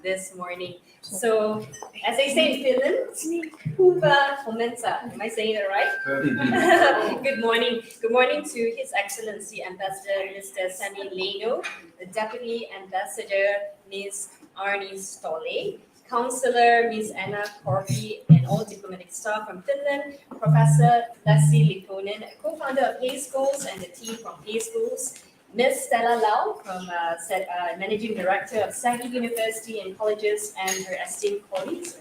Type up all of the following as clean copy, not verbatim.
this morning. So, as they say in Finland, Huva Homenta. Am I saying that right? Good morning. Good morning to His Excellency Ambassador Mr. Sami Leino, the Deputy Ambassador Ms. Arni Stolle, Councillor Ms. Anna Korpi, and all diplomatic staff from Finland, Professor Lassi Lipponen, co-founder of HEI Schools, and the team from HEI Schools, Ms. Stella Lau, Managing Director of SEGi University and Colleges, and her esteemed colleagues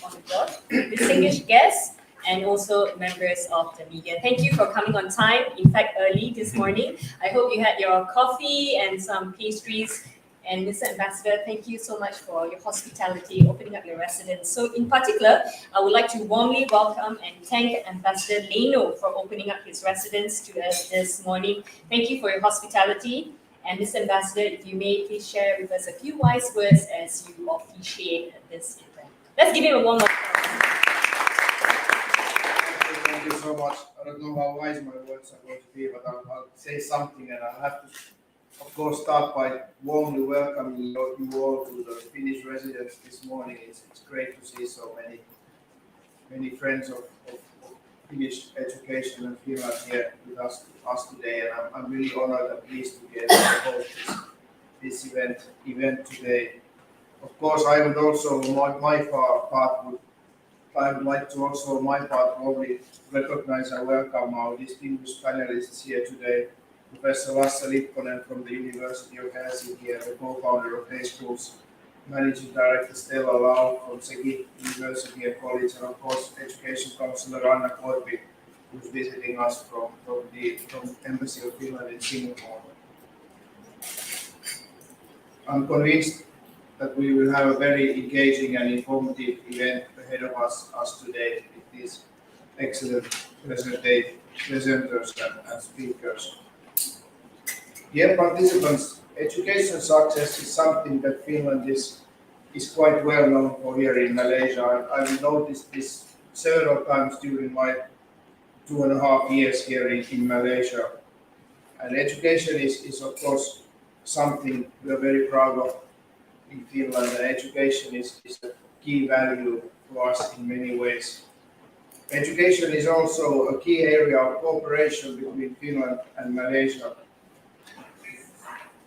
on the board, distinguished guests, and also members of the media. Thank you for coming on time, in fact early this morning. I hope you had your coffee and some pastries. And Mr. Ambassador, thank you so much for your hospitality, opening up your residence. So in particular, I would like to warmly welcome and thank Ambassador Leino for opening up his residence to us this morning. Thank you for your hospitality. And Mr. Ambassador, if you may, please share with us a few wise words as you officiate this event. Let's give him a warm applause. Thank you so much. I don't know how wise my words are going to be, but I'll say something, and I'll have to, of course, start by warmly welcoming you all to the Finnish residence this morning. It's great to see so many friends of Finnish education and Finland here with us today, and I'm really honored and pleased to be able to host this event today. Of course, I would also, I would like to also, on my part, warmly recognize and welcome our distinguished panelists here today. Professor Lassi Lipponen from the University of Helsinki and the co-founder of HEI Schools, Managing Director Stella Lau from SEGi University and College, and of course Education Councillor Anna Korpi, who's visiting us from the Embassy of Finland in Singapore. I'm convinced that we will have a very engaging and informative event ahead of us today with these excellent presenters and speakers. Dear participants, education success is something that Finland is quite well known for here in Malaysia. I've noticed this several times during my 2.5 years here in Malaysia. And education is of course something we are very proud of in Finland, and education is a key value for us in many ways. Education is also a key area of cooperation between Finland and Malaysia.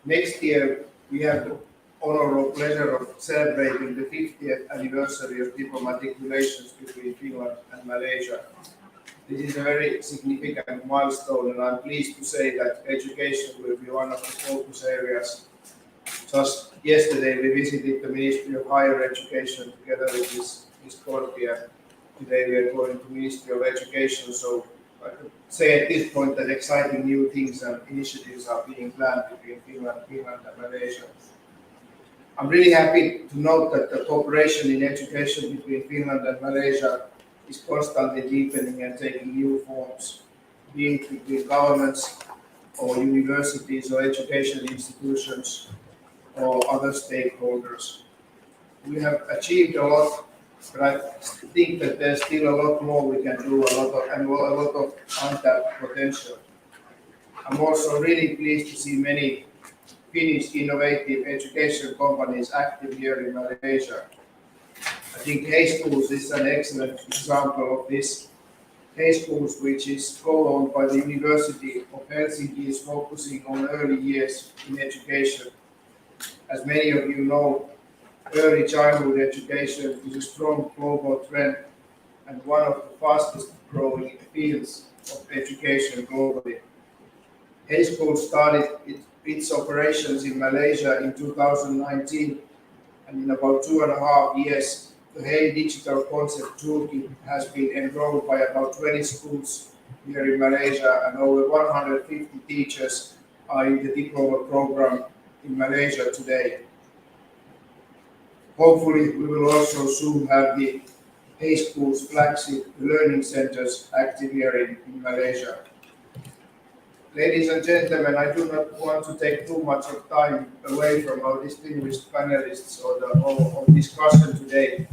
Next year, we have the honor or pleasure of celebrating the 50th anniversary of diplomatic relations between Finland and Malaysia. This is a very significant milestone, and I'm pleased to say that education will be one of the focus areas. Just yesterday, we visited the Ministry of Higher Education together with Ms. Korpi, and today we are going to Ministry of Education. So I could say at this point that exciting new things and initiatives are being planned between Finland and Malaysia. I'm really happy to note that the cooperation in education between Finland and Malaysia is constantly deepening and taking new forms, be it between governments or universities or education institutions or other stakeholders. We have achieved a lot, but I think that there's still a lot more we can do, a lot of untapped potential. I'm also really pleased to see many Finnish innovative education companies active here in Malaysia. I think HEI Schools is an excellent example of this. HEI Schools, which is co-owned by the University of Helsinki, is focusing on early years in education. As many of you know, early childhood education is a strong global trend and one of the fastest growing fields of education globally. HEI Schools started its operations in Malaysia in 2019, and in about 2.5 years, the HEI Digital Concept Toolkit has been enrolled by about 20 schools here in Malaysia, and over 150 teachers are in the diploma program in Malaysia today. Hopefully, we will also soon have the HEI Schools flagship learning centers active here in Malaysia. Ladies and gentlemen, I do not want to take too much of time away from our distinguished panelists or the discussion today.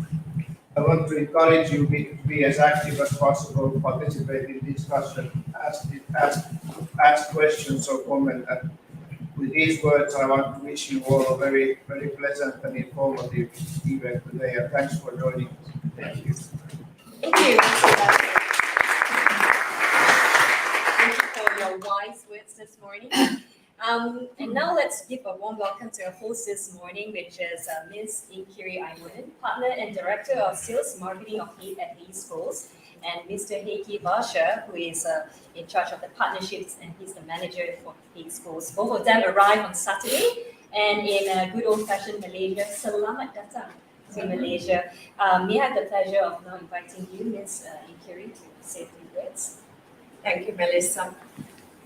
I want to encourage you to be as active as possible, participate in discussion, ask questions or comment, and With these words, I want to wish you all a very, very pleasant and informative event today, and thanks for joining us. Thank you. Thank you. Thank you for your wise words this morning. And now let's give a warm welcome to our host this morning, which is Ms. Inkiri Aimunen, Partner and Director of Sales Marketing at HEI Schools, and Mr. HEI Varsha, who is in charge of the partnerships, and he's the manager for HEI Schools. Both of them arrived on Saturday, and in good old-fashioned Malaysia, selamat datang to Malaysia. May I have the pleasure of now inviting you, Ms. Inkiri, to say a few words. Thank you, Melissa.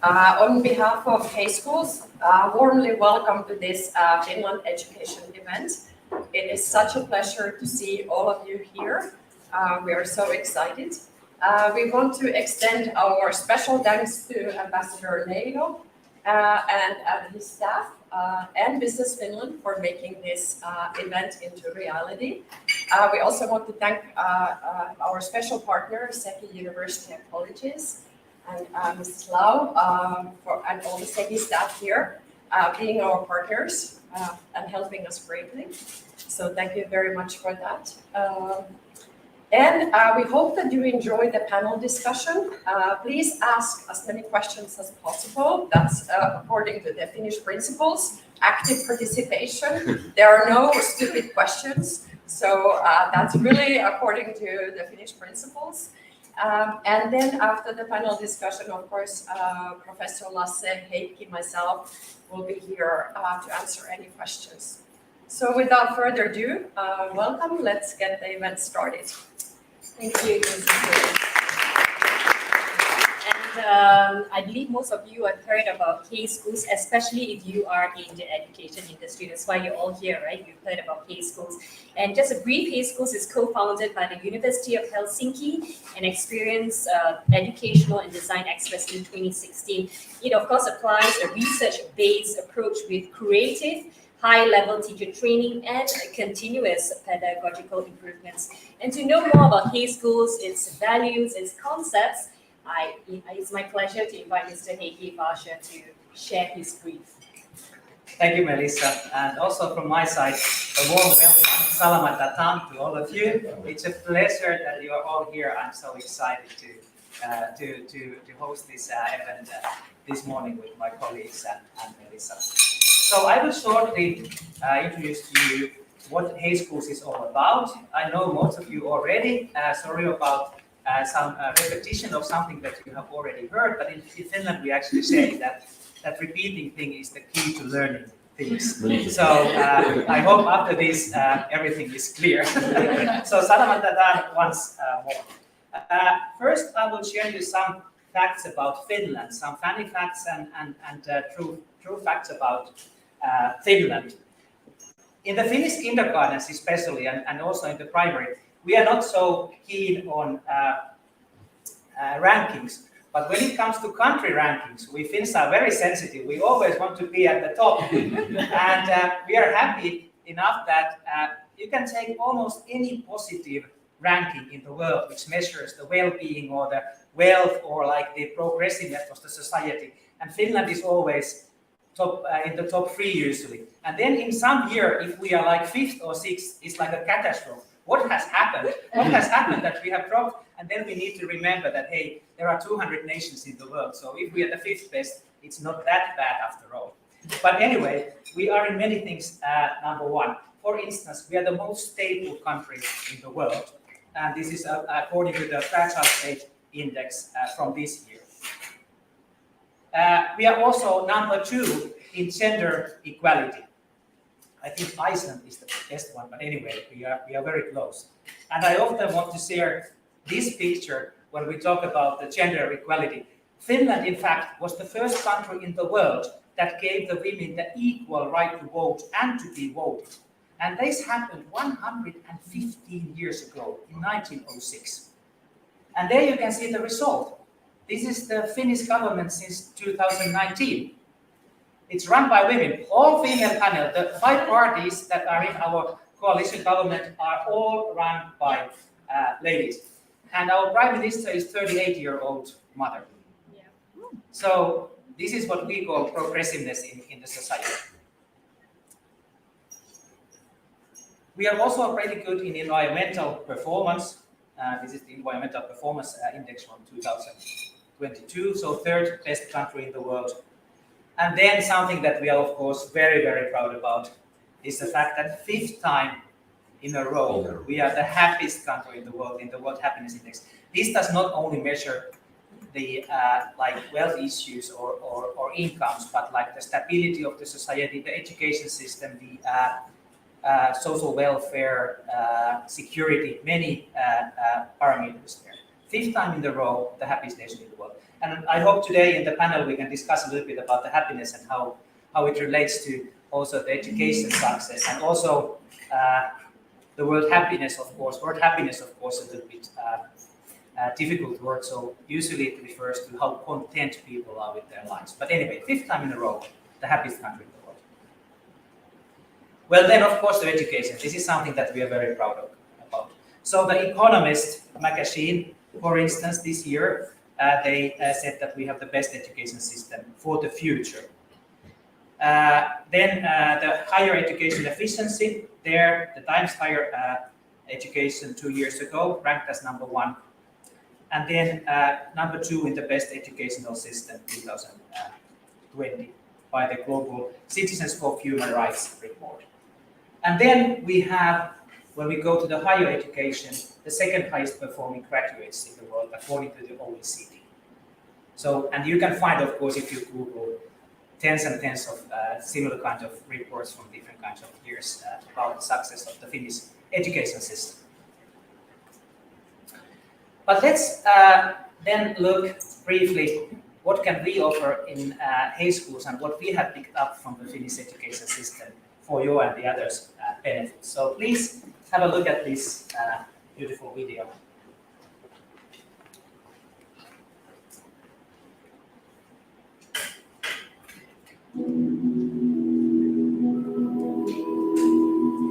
On behalf of HEI Schools, warmly welcome to this Finland education event. It is such a pleasure to see all of you here. We are so excited. We want to extend our special thanks to Ambassador Neilo and his staff and Business Finland for making this event into reality. We also want to thank our special partner, SEGi University and Colleges, and Mrs. Lau and all the SEGi staff here being our partners and helping us greatly. So thank you very much for that. And we hope that you enjoy the panel discussion. Please ask as many questions as possible. That's according to the Finnish principles, active participation. There are no stupid questions. So that's really according to the Finnish principles. And then after the panel discussion, of course, Professor Lasse, Heikki, myself will be here to answer any questions. So without further ado, welcome. Let's get the event started. Thank you, Ms. Inkiri. And I believe most of you have heard about HEI Schools, especially if you are in the education industry. That's why you're all here, right? You've heard about HEI Schools. And just a brief, HEI Schools is co-founded by the University of Helsinki and experienced educational and design experts in 2016. It, of course, applies a research-based approach with creative, high-level teacher training and continuous pedagogical improvements. And to know more about HEI Schools, its values, its concepts, it's my pleasure to invite Mr. HEI Varsha to share his brief. Thank you, Melissa. And also from my side, a warm welcome, selamat datang to all of you. It's a pleasure that you are all here. I'm so excited to host this event this morning with my colleagues and Melissa. So I will shortly introduce to you what HEI Schools is all about. I know most of you already. Sorry about some repetition of something that you have already heard, but in Finland we actually say that repeating thing is the key to learning things. So I hope after this everything is clear. So selamat datang once more. First, I will share you some facts about Finland, some funny facts and true facts about Finland. In the Finnish kindergartens especially, and also in the primary, we are not so keen on rankings. But when it comes to country rankings, we Finns are very sensitive. We always want to be at the top. And we are happy enough that you can take almost any positive ranking in the world which measures the well-being or the wealth or like the progressiveness of the society. And Finland is always in the top 3 usually. And then in some year, if we are like 5th or 6th, it's like a catastrophe. What has happened? What has happened that we have dropped? And then we need to remember that, hey, there are 200 nations in the world. So if we are the 5th best, it's not that bad after all. But anyway, we are in many things number 1. For instance, we are the most stable country in the world. And this is according to the Fragile State Index from this year. We are also number 2 in gender equality. I think Iceland is the best one, but anyway, we are very close. And I often want to share this picture when we talk about the gender equality. Finland, in fact, was the first country in the world that gave the women the equal right to vote and to be voted. And this happened 115 years ago, in 1906. And there you can see the result. This is the Finnish government since 2019. It's run by women, all female panel. The 5 parties that are in our coalition government are all run by ladies. And our prime minister is 38-year-old mother. Yeah. So This is what we call progressiveness in the society. We are also pretty good in environmental performance. This is the Environmental Performance Index from 2022, so third best country in the world. And then something that we are, of course, very, very proud about is the fact that 5th time in a row, we are the happiest country in the World Happiness Index. This does not only measure the like wealth issues or incomes, but like the stability of the society, the education system, the social welfare, security, many parameters there. 5th time in a row, the happiest nation in the world. And I hope today in the panel we can discuss a little bit about the happiness and how it relates to also the education success and also the word happiness, of course. Word happiness, of course, is a little bit difficult word. So usually it refers to how content people are with their lives. But anyway, 5th time in a row, the happiest country in the world. Well, then, of course, the education. This is something that we are very proud about. So the Economist magazine, for instance, this year, they said that we have the best education system for the future. Then the higher education efficiency, there the Times Higher Education 2 years ago ranked as #1. And then #2 in the best educational system 2020 by the Global Citizens for Human Rights report. And then we have, when we go to the higher education, the second highest performing graduates in the world according to the OECD. So, and you can find, of course, if you Google tens and tens of similar kinds of reports from different kinds of years about the success of the Finnish education system. But let's then look briefly what can we offer in HEI Schools and what we have picked up from the Finnish education system for your and the others' benefits. So please have a look at this beautiful video.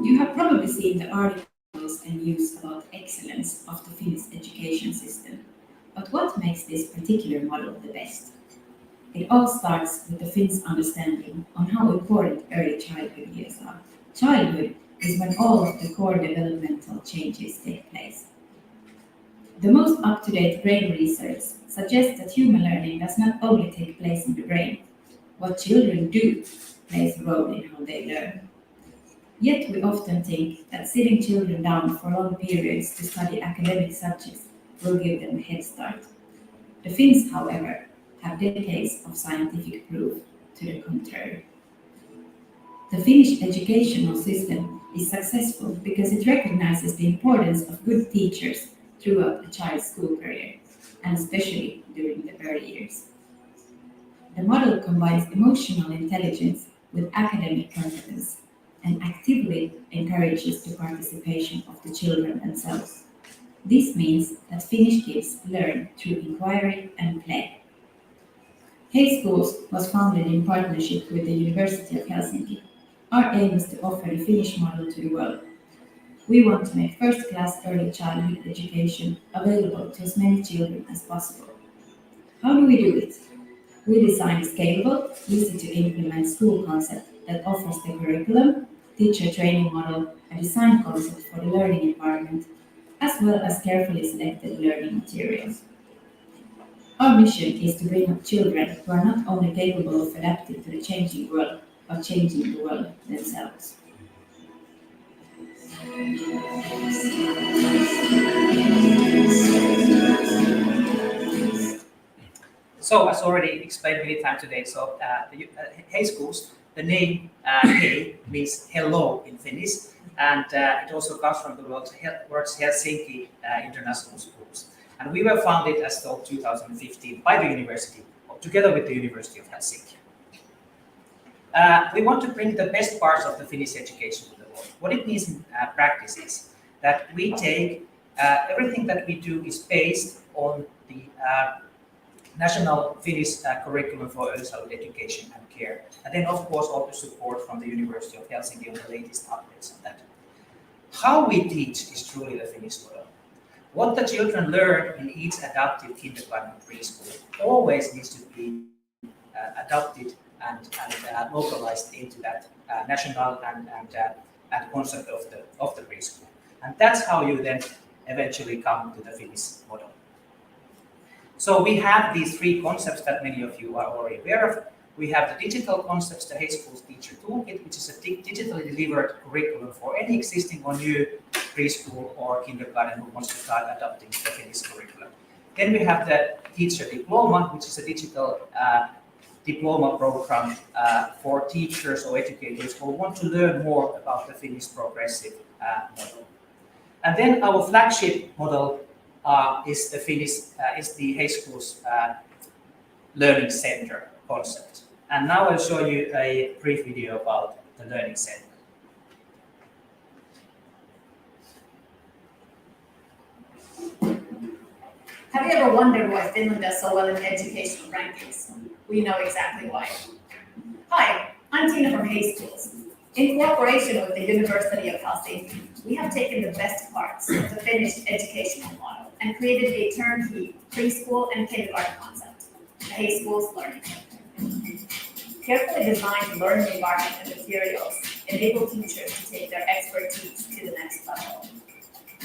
You have probably seen the articles and news about excellence of the Finnish education system. But what makes this particular model the best? It all starts with the Finns' understanding on how important early childhood years are. Childhood is when all of the core developmental changes take place. The most up-to-date brain research suggests that human learning does not only take place in the brain. What children do plays a role in how they learn. Yet we often think that sitting children down for long periods to study academic subjects will give them a head start. The Finns, however, have decades of scientific proof to the contrary. The Finnish educational system is successful because it recognizes the importance of good teachers throughout a child's school career, and especially during the early years. The model combines emotional intelligence with academic competence and actively encourages the participation of the children themselves. This means that Finnish kids learn through inquiry and play. HEI Schools was founded in partnership with the University of Helsinki. Our aim is to offer the Finnish model to the world. We want to make first-class early childhood education available to as many children as possible. How do we do it? We design a scalable, easy-to-implement school concept that offers the curriculum, teacher training model, a design concept for the learning environment, as well as carefully selected learning materials. Our mission is to bring up children who are not only capable of adapting to the changing world, but changing the world themselves. So, as already explained many times today, so the HEI Schools, the name HEI means hello in Finnish, and it also comes from the words Helsinki International Schools. And we were founded as told 2015 by the university, together with the University of Helsinki. We want to bring the best parts of the Finnish education to the world. What it means in practice is that we take everything that we do is based on the national Finnish curriculum for early childhood education and care. And then, of course, all the support from the University of Helsinki on the latest updates on that. How we teach is truly the Finnish model. What the children learn in each adaptive kindergarten preschool always needs to be adopted and localized into that national and concept of the preschool. And that's how you then eventually come to the Finnish model. So we have these three concepts that many of you are already aware of. We have the digital concepts, the HEI Schools Teacher Toolkit, which is a digitally delivered curriculum for any existing or new preschool or kindergarten who wants to start adopting the Finnish curriculum. Then we have the Teacher Diploma, which is a digital diploma program for teachers or educators who want to learn more about the Finnish progressive model. And then our flagship model is the HEI Schools Learning Center concept. And now I'll show you a brief video about the Learning Center. Have you ever wondered why Finland does so well in educational rankings? We know exactly why. Hi, I'm Tina from HEI Schools. In cooperation with the University of Helsinki, we have taken the best parts of the Finnish educational model and created a turnkey preschool and kindergarten concept, the HEI Schools Learning Center. Carefully designed learning environment and materials enable teachers to take their expertise to the next level.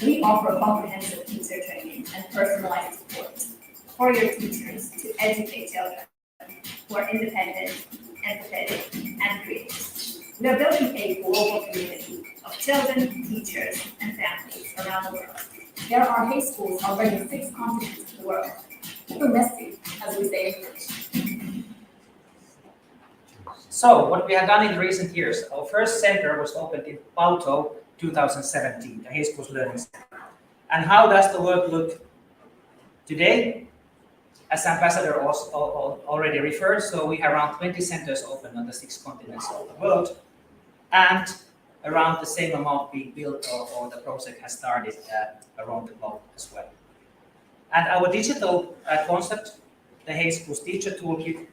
We offer comprehensive teacher training and personalized support for your teachers to educate children who are independent, empathetic, and creative. We are building a global community of children, teachers, and families around the world. There are HEI Schools already in 6 continents of the world. We're messy, as we say in Finnish. So what we have done in recent years, our first center was opened in Palto 2017, the HEI Schools Learning Center. And how does the world look today? As Ambassador already referred, so we have around 20 centers open on the 6 continents of the world, and around the same amount being built or the project has started around the globe as well. And our digital concept, the HEI Schools Teacher Toolkit,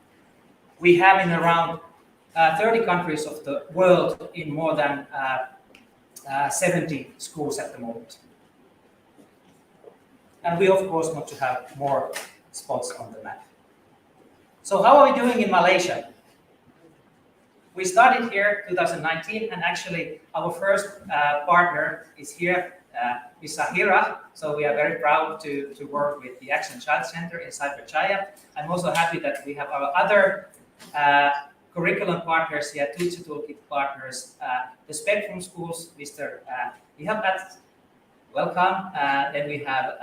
we have in around 30 countries of the world in more than 70 schools at the moment. And we of course want to have more spots on the map. So how are we doing in Malaysia? We started here 2019, and actually our first partner is here, Ms. Sahira. So we are very proud to work with the Action Child Center in Cyberjaya. I'm also happy that we have our other curriculum partners here, Teacher Toolkit partners, the Spectrum Schools, Mr. Ihapat, welcome. Then we have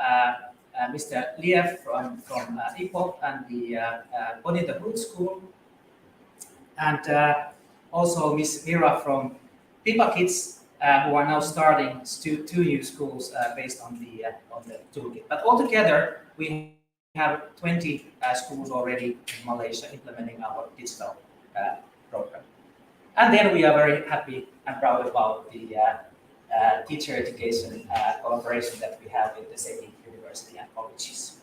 Mr. Liev from IPOP and the Bonnie the Hood School, and also Miss Mira from Pipa Kids, who are now starting 2 new schools based on the toolkit. But altogether, we have 20 schools already in Malaysia implementing our digital program. And then we are very happy and proud about the teacher education collaboration that we have with the SEGi University and colleges.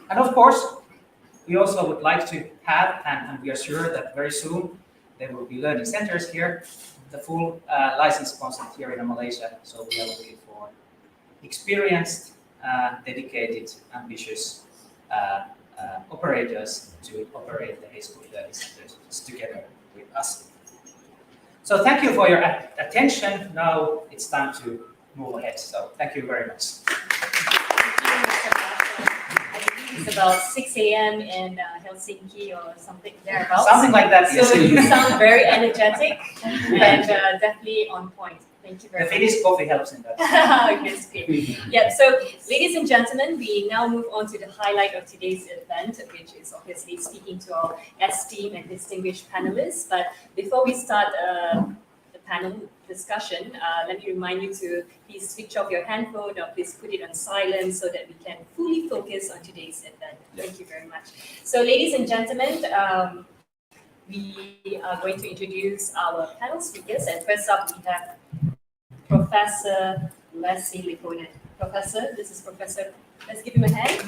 And of course, we also would like to have, and we are sure that very soon, there will be learning centers here, the full license concept here in Malaysia. So we are looking for experienced, dedicated, ambitious operators to operate the HEI Schools Learning Centers together with us. So thank you for your attention. Now it's time to move ahead. So thank you very much. It's about 6 a.m. in Helsinki or something thereabouts. Something like that, yes. So you sound very energetic and definitely on point. Thank you very The much. Finnish coffee helps in that. Yes, good. Yeah, so ladies and gentlemen, we now move on to the highlight of today's event, which is obviously speaking to our esteemed and distinguished panelists. But before we start the panel discussion, let me remind you to please switch off your handphone or please put it on silent so that we can fully focus on today's event. Thank you very much. So ladies and gentlemen, we are going to introduce our panel speakers. And first up, we have Professor Leslie Likonen. Professor, this is Professor, let's give him a hand.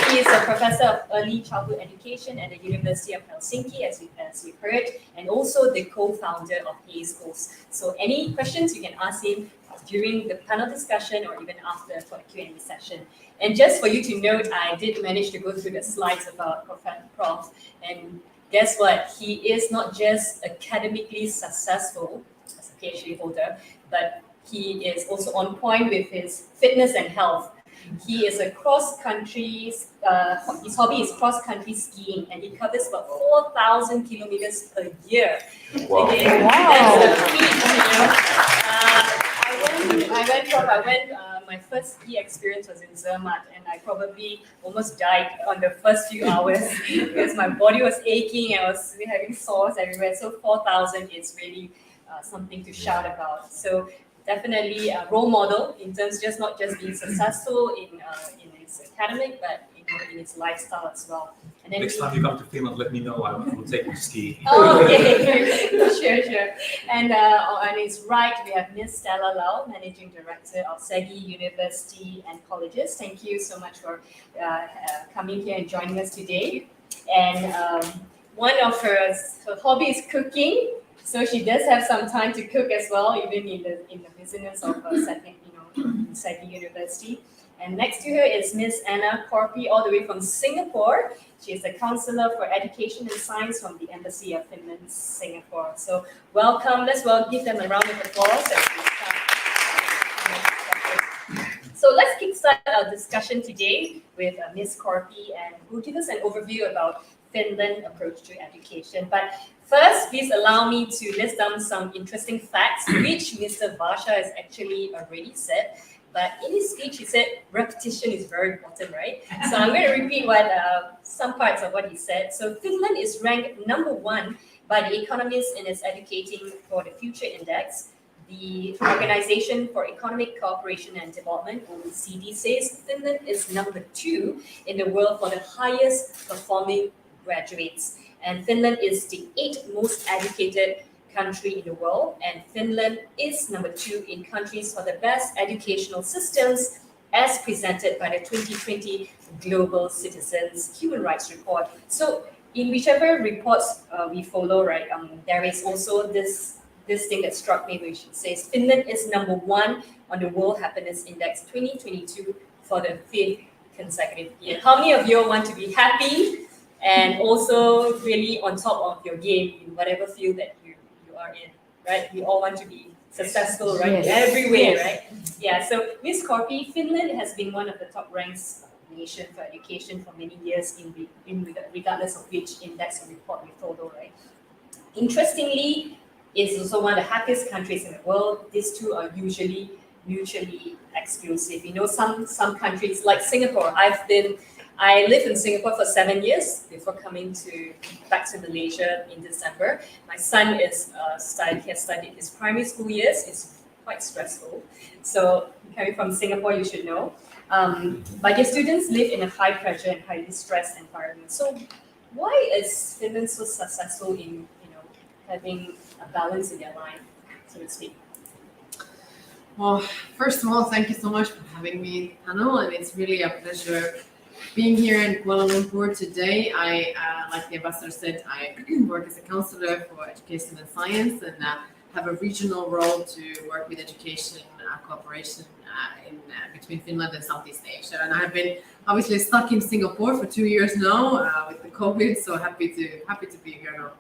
He is a professor of early childhood education at the University of Helsinki, as you heard, and also the co-founder of HEI Schools. So any questions you can ask him during the panel discussion or even after for a Q&A session. And just for you to note, I did manage to go through the slides about Prof. And guess what? He is not just academically successful as a PhD holder, but he is also on point with his fitness and health. He is a cross-country, his hobby is cross-country skiing, and he covers about 4,000 kilometers a year. Wow. Okay, that's a feat, I went, my first ski experience was in Zermatt, and I probably almost died on the first few hours because my body was aching, I was having sores everywhere. So 4,000 is really something to shout about. So definitely a role model in terms not just being successful in his academic, but in his lifestyle as well. And then Next time you come to Finland, let me know. I will take you to ski. Oh, okay, sure. And on his right, we have Ms. Stella Lau, Managing Director of SEGi University and Colleges. Thank you so much for coming here and joining us today. And one of her hobby is cooking. So she does have some time to cook as well, even in the business of SEGi University. And next to her is Miss Anna Korpi, all the way from Singapore. She is a counselor for education and science from the Embassy of Finland, Singapore. So welcome. Let's give them a round of applause. So let's kickstart our discussion today with Miss Korpi, and who will give us an overview about Finland's approach to education. But first, please allow me to list down some interesting facts, which Mr. Varsha has actually already said. But in his speech, he said repetition is very important, right? So I'm going to repeat some parts of what he said. So Finland is ranked number 1 by The Economist in its Educating for the Future Index. The Organization for Economic Cooperation and Development, OECD, says Finland is number 2 in the world for the highest performing graduates. And Finland is the 8th most educated country in the world, and Finland is number 2 in countries for the best educational systems as presented by the 2020 Global Citizens Human Rights Report. So in whichever reports we follow, right, there is also this thing that struck me, which says Finland is number 1 on the World Happiness Index 2022 for the 5th consecutive year. How many of you want to be happy and also really on top of your game in whatever field that you are in, right? We all want to be successful, right? Yes. Every way, right? Yeah, so Ms. Korpi, Finland has been one of the top ranks nation for education for many years, regardless of which index or report we follow, right? Interestingly, it's also one of the happiest countries in the world. These two are usually mutually exclusive. You know, some countries like Singapore, I lived in Singapore for 7 years before coming back to Malaysia in December. My son has studied his primary school years. It's quite stressful. So coming from Singapore, you should know. But your students live in a high pressure and highly stressed environment. So why is Finland so successful in having a balance in their life, so to speak? Well, first of all, thank you so much for having me, panel, and it's really a pleasure being here in Kuala Lumpur today. I, like the ambassador said, I work as a counselor for education and science, and have a regional role to work with education cooperation between Finland and Southeast Asia. And I've been obviously stuck in Singapore for 2 years now with the COVID, so happy to be here now.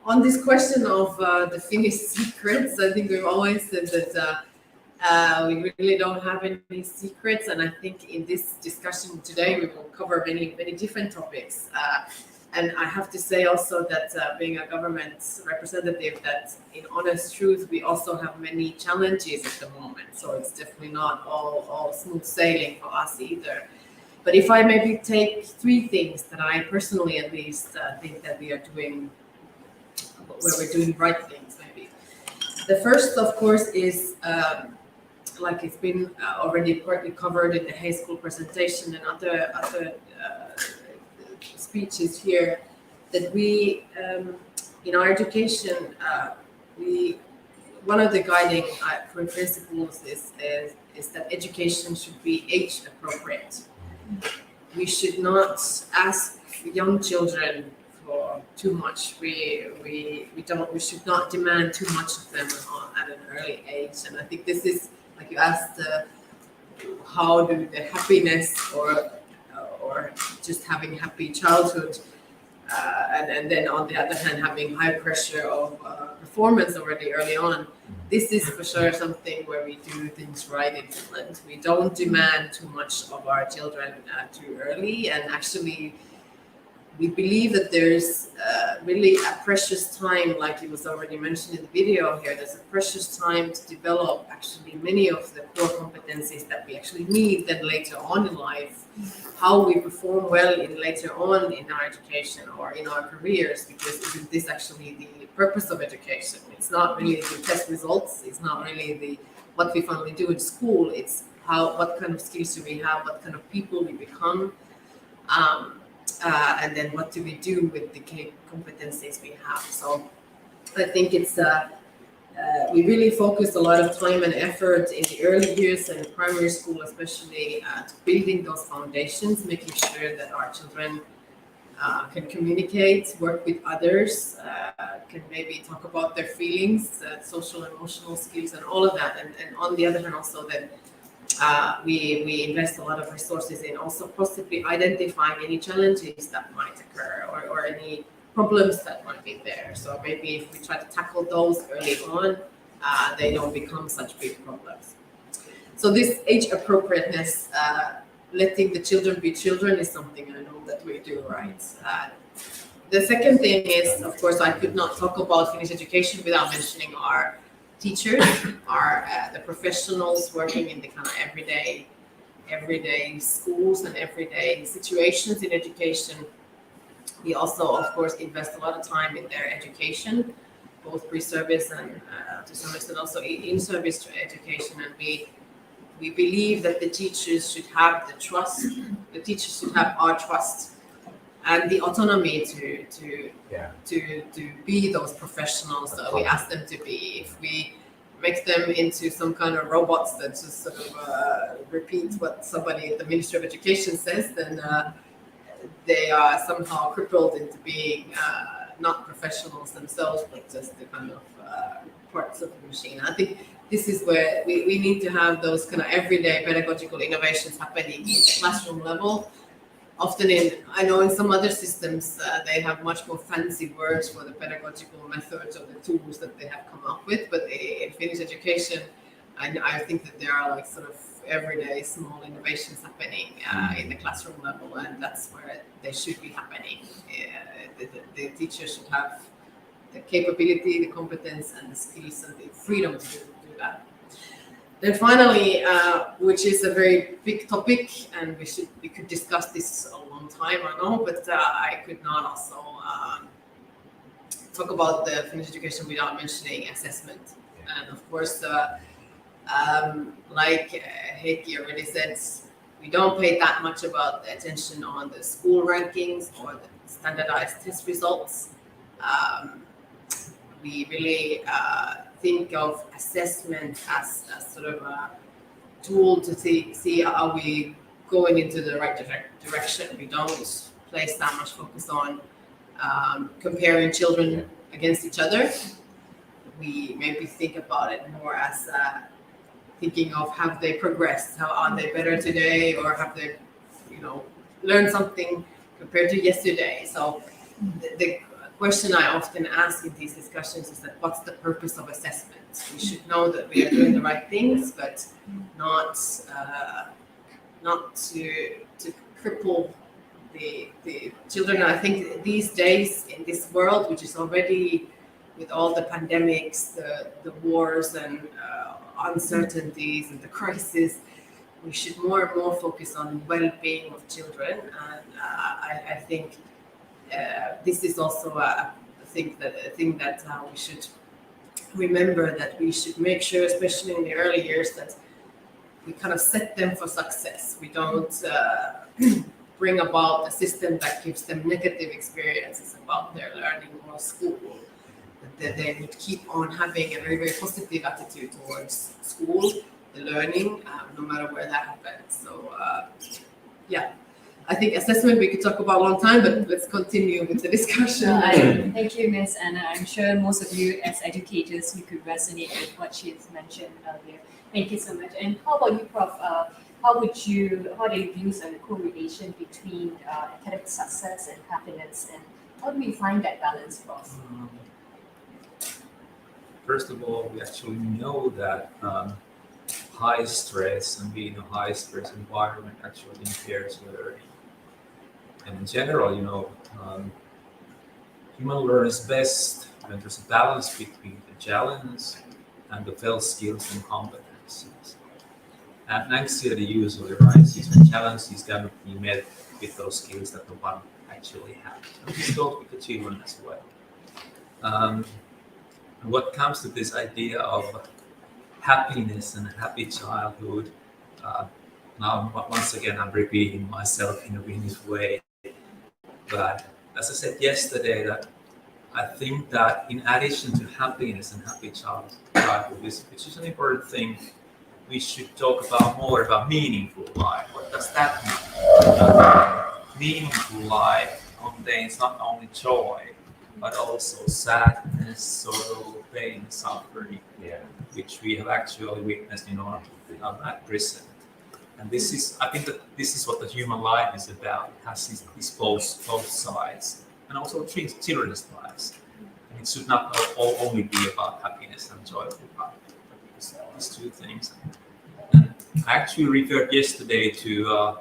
On this question of the Finnish secrets, I think we've always said that we really don't have any secrets, and I think in this discussion today we will cover many different topics. And I have to say also that being a government representative, that in honest truth we also have many challenges at the moment. So it's definitely not all smooth sailing for us either. But if I maybe take 3 things that I personally at least think that we are doing, where we're doing right things maybe. The first, of course, is like it's been already partly covered in the HEI School presentation and other speeches here, that we in our education one of the guiding principles is that education should be age appropriate. we should not ask young children for too much. We should not demand too much of them at an early age. And I think this is, like you asked, how do the happiness or just having happy childhood, and then on the other hand having high pressure of performance already early on. This is for sure something where we do things right in Finland. We don't demand too much of our children too early, and actually we believe that there's really a precious time, like it was already mentioned in the video here, there's a precious time to develop actually many of the core competencies that we actually need then later on in life, how we perform well in later on in our education or in our careers, because isn't this actually the purpose of education? It's not really the test results, it's not really what we finally do in school, it's what kind of skills do we have, what kind of people we become, and then what do we do with the competencies we have. So I think it's we really focus a lot of time and effort in the early years and primary school, especially at building those foundations, making sure that our children can communicate, work with others, can maybe talk about their feelings, social and emotional skills, and all of that. And on the other hand, also that we invest a lot of resources in also possibly identifying any challenges that might occur or any problems that might be there. So maybe if we try to tackle those early on, they don't become such big problems. So this age appropriateness, letting the children be children, is something I know that we do right. The second thing is, of course, I could not talk about Finnish education without mentioning our teachers, the professionals working in the kind of everyday schools and everyday situations in education. We also, of course, invest a lot of time in their education, both pre-service and to some extent also in-service education. And we believe that the teachers should have the trust. The teachers should have our trust and the autonomy to be those professionals that we ask them to be. If we make them into some kind of robots that just sort of repeat what somebody at the Ministry of Education says, then they are somehow crippled into being not professionals themselves, but just the kind of parts of the machine. I think this is where we need to have those kind of everyday pedagogical innovations happening in the classroom level. Often I know in some other systems, they have much more fancy words for the pedagogical methods or the tools that they have come up with, but in Finnish education, I think that there are like sort of everyday small innovations happening in the classroom level, and that's where they should be happening. The teachers should have the capability, the competence, and the skills and the freedom to do that. Then finally, which is a very big topic, and we could discuss this a long time, I know, but I could not also talk about the Finnish education without mentioning assessment. And of course, like HEI already said, we don't pay that much about the attention on the school rankings or the standardized test results. We really think of assessment as sort of a tool to see how we going into the right direction. We don't place that much focus on comparing children against each other. We maybe think about it more as thinking of have they progressed, how are they better today, or have they, learned something compared to yesterday. So the question I often ask in these discussions is that what's the purpose of assessment? We should know that we are doing the right things, but not to cripple the children. I think these days in this world, which is already with all the pandemics, the wars and uncertainties and the crisis, we should more and more focus on well-being of children. And I think this is also a thing that we should remember, that we should make sure, especially in the early years, that we kind of set them for success. We don't bring about a system that gives them negative experiences about their learning or school. That they would keep on having a very, very positive attitude towards school, the learning, no matter where that happens. So, I think assessment we could talk about a long time, but let's continue with the discussion. Thank you, Ms. Anna. I'm sure most of you as educators, you could resonate with what she has mentioned earlier. Thank you so much. And how about you, Prof? How do you view the correlation between academic success and happiness, and how do we find that balance, Prof? First of all, we actually know that high stress and being in a high stress environment actually impairs learning. And in general, human learns best when there's a balance between the challenge and the felt skills and competencies. And anxiety usually rises when challenges cannot be met with those skills that the one actually has. And this goes with the children as well. And what comes to this idea of happiness and a happy childhood, now once again I'm repeating myself in a weird way, but as I said yesterday, that I think that in addition to happiness and happy childhood, which is an important thing, we should talk more about meaningful life. What does that mean? Meaningful life contains not only joy, but also sadness, sorrow, pain, suffering, which we have actually witnessed at present. And I think that this is what the human life is about. It has these both sides, and also children's lives. And it should not only be about happiness and joyful life, but these two things. And I actually referred yesterday to a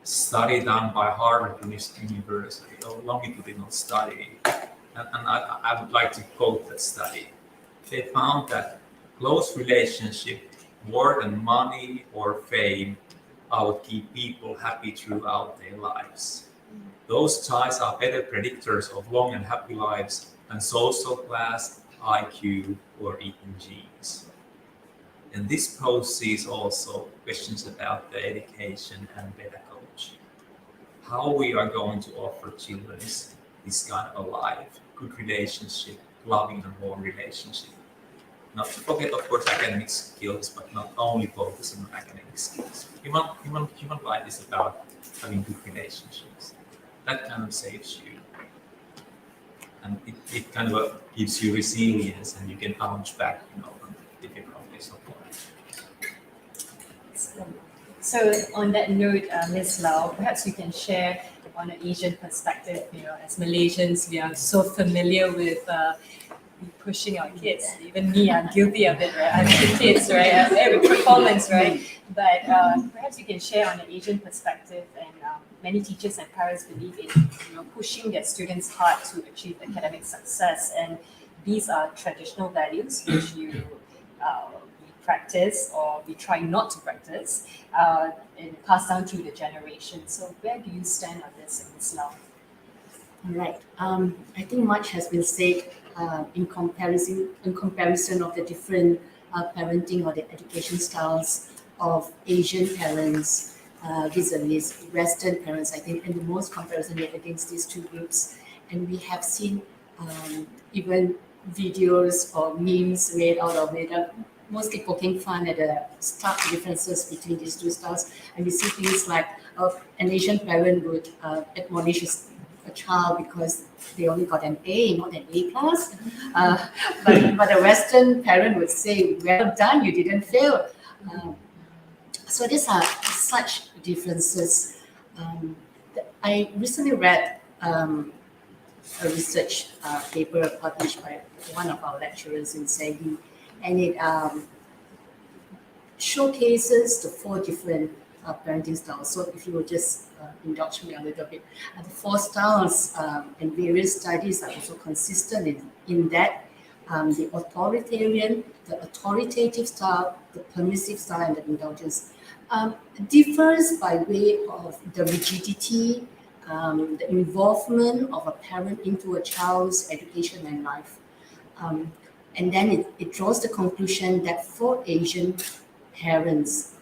study done by Harvard University, a longitudinal study. And I would like to quote that study. They found that close relationship, more than money or fame, would keep people happy throughout their lives. Those ties are better predictors of long and happy lives than social class, IQ, or even genes. And this poses also questions about the education and pedagogy. How we are going to offer children this kind of a life, good relationship, loving and warm relationship. Not to forget, of course, academic skills, but not only focusing on academic skills. Human life is about having good relationships. That kind of saves you. And it kind of gives you resilience, and you can bounce back, from difficulties of life. So on that note, Ms. Lau, perhaps you can share on an Asian perspective, as Malaysians, we are so familiar with pushing our kids. Even me, I'm guilty of it, right? I have 2 kids, right? Every performance, right? But perhaps you can share on an Asian perspective, and many teachers and parents believe in pushing their students hard to achieve academic success, and these are traditional values which we practice or we try not to practice and pass down through the generations. So where do you stand on this, Ms. Lau? All right. I think much has been said in comparison of the different parenting or the education styles of Asian parents vis-a-vis Western parents. I think in the most comparison made against these two groups, and we have seen even videos or memes made out of it, mostly poking fun at the stark differences between these two styles. And we see things like an Asian parent would admonish a child because they only got an A, not an A plus. But a Western parent would say, well done, you didn't fail. So these are such differences. I recently read a research paper published by one of our lecturers in SEGi, and it showcases the 4 different parenting styles. So if you will just indulge me a little bit, the 4 styles and various studies are also consistent in that the authoritarian, the authoritative style, the permissive style, and the indulgence differs by way of the rigidity, the involvement of a parent into a child's education and life. And then it draws the conclusion that for Asian parents,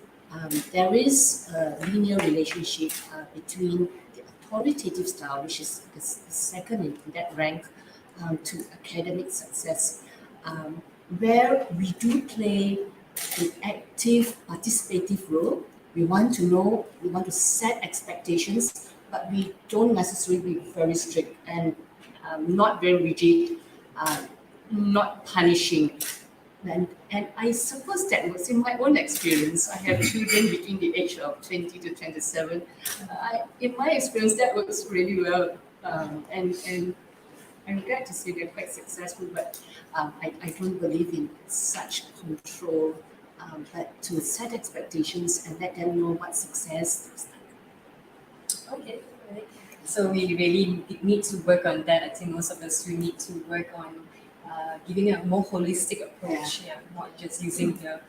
there is a linear relationship between the authoritative style, which is the second in that rank, to academic success, where we do play an active, participative role. We want to know, we want to set expectations, but we don't necessarily be very strict and not very rigid, not punishing. And I suppose that was in my own experience. I have children between the age of 20 to 27. In my experience, that works really well. And I'm glad to see they're quite successful, but I don't believe in such control, but to set expectations and let them know what success looks like. Okay, right. So we really need to work on that. I think most of us we need to work on giving a more holistic approach, not just using the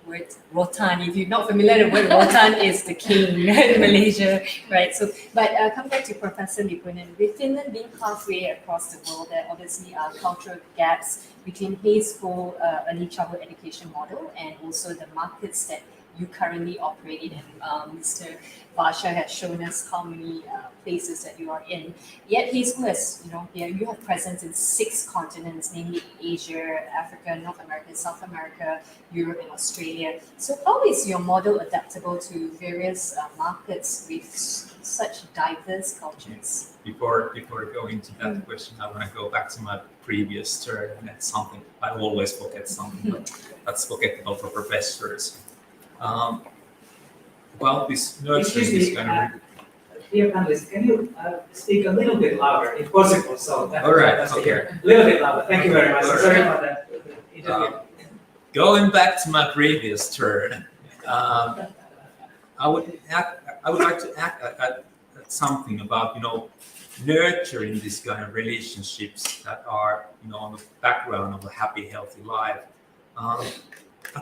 word rotan. If you're not familiar, the word rotan is the king in Malaysia, right? So, but come back to Professor Lipponen. With Finland being halfway across the world, there obviously are cultural gaps between HEI School early childhood education model and also the markets that you currently operate in. And Mr. Basha has shown us how many places that you are in. Yet HEI School has, you have presence in 6 continents, namely Asia, Africa, North America, South America, Europe, and Australia. So how is your model adaptable to various markets with such diverse cultures? Before going to that question, I want to go back to my previous turn, and that's something I always forget something, but that's forgettable for professors. Well, this nurturing is kind of. Dear panelists, can you speak a little bit louder, if possible? So that All right, that's okay. A little bit louder. Thank you very much. All Sorry right. about that. Going back to my previous turn, I would like to act at something about nurturing this kind of relationships that are on the background of a happy, healthy life. I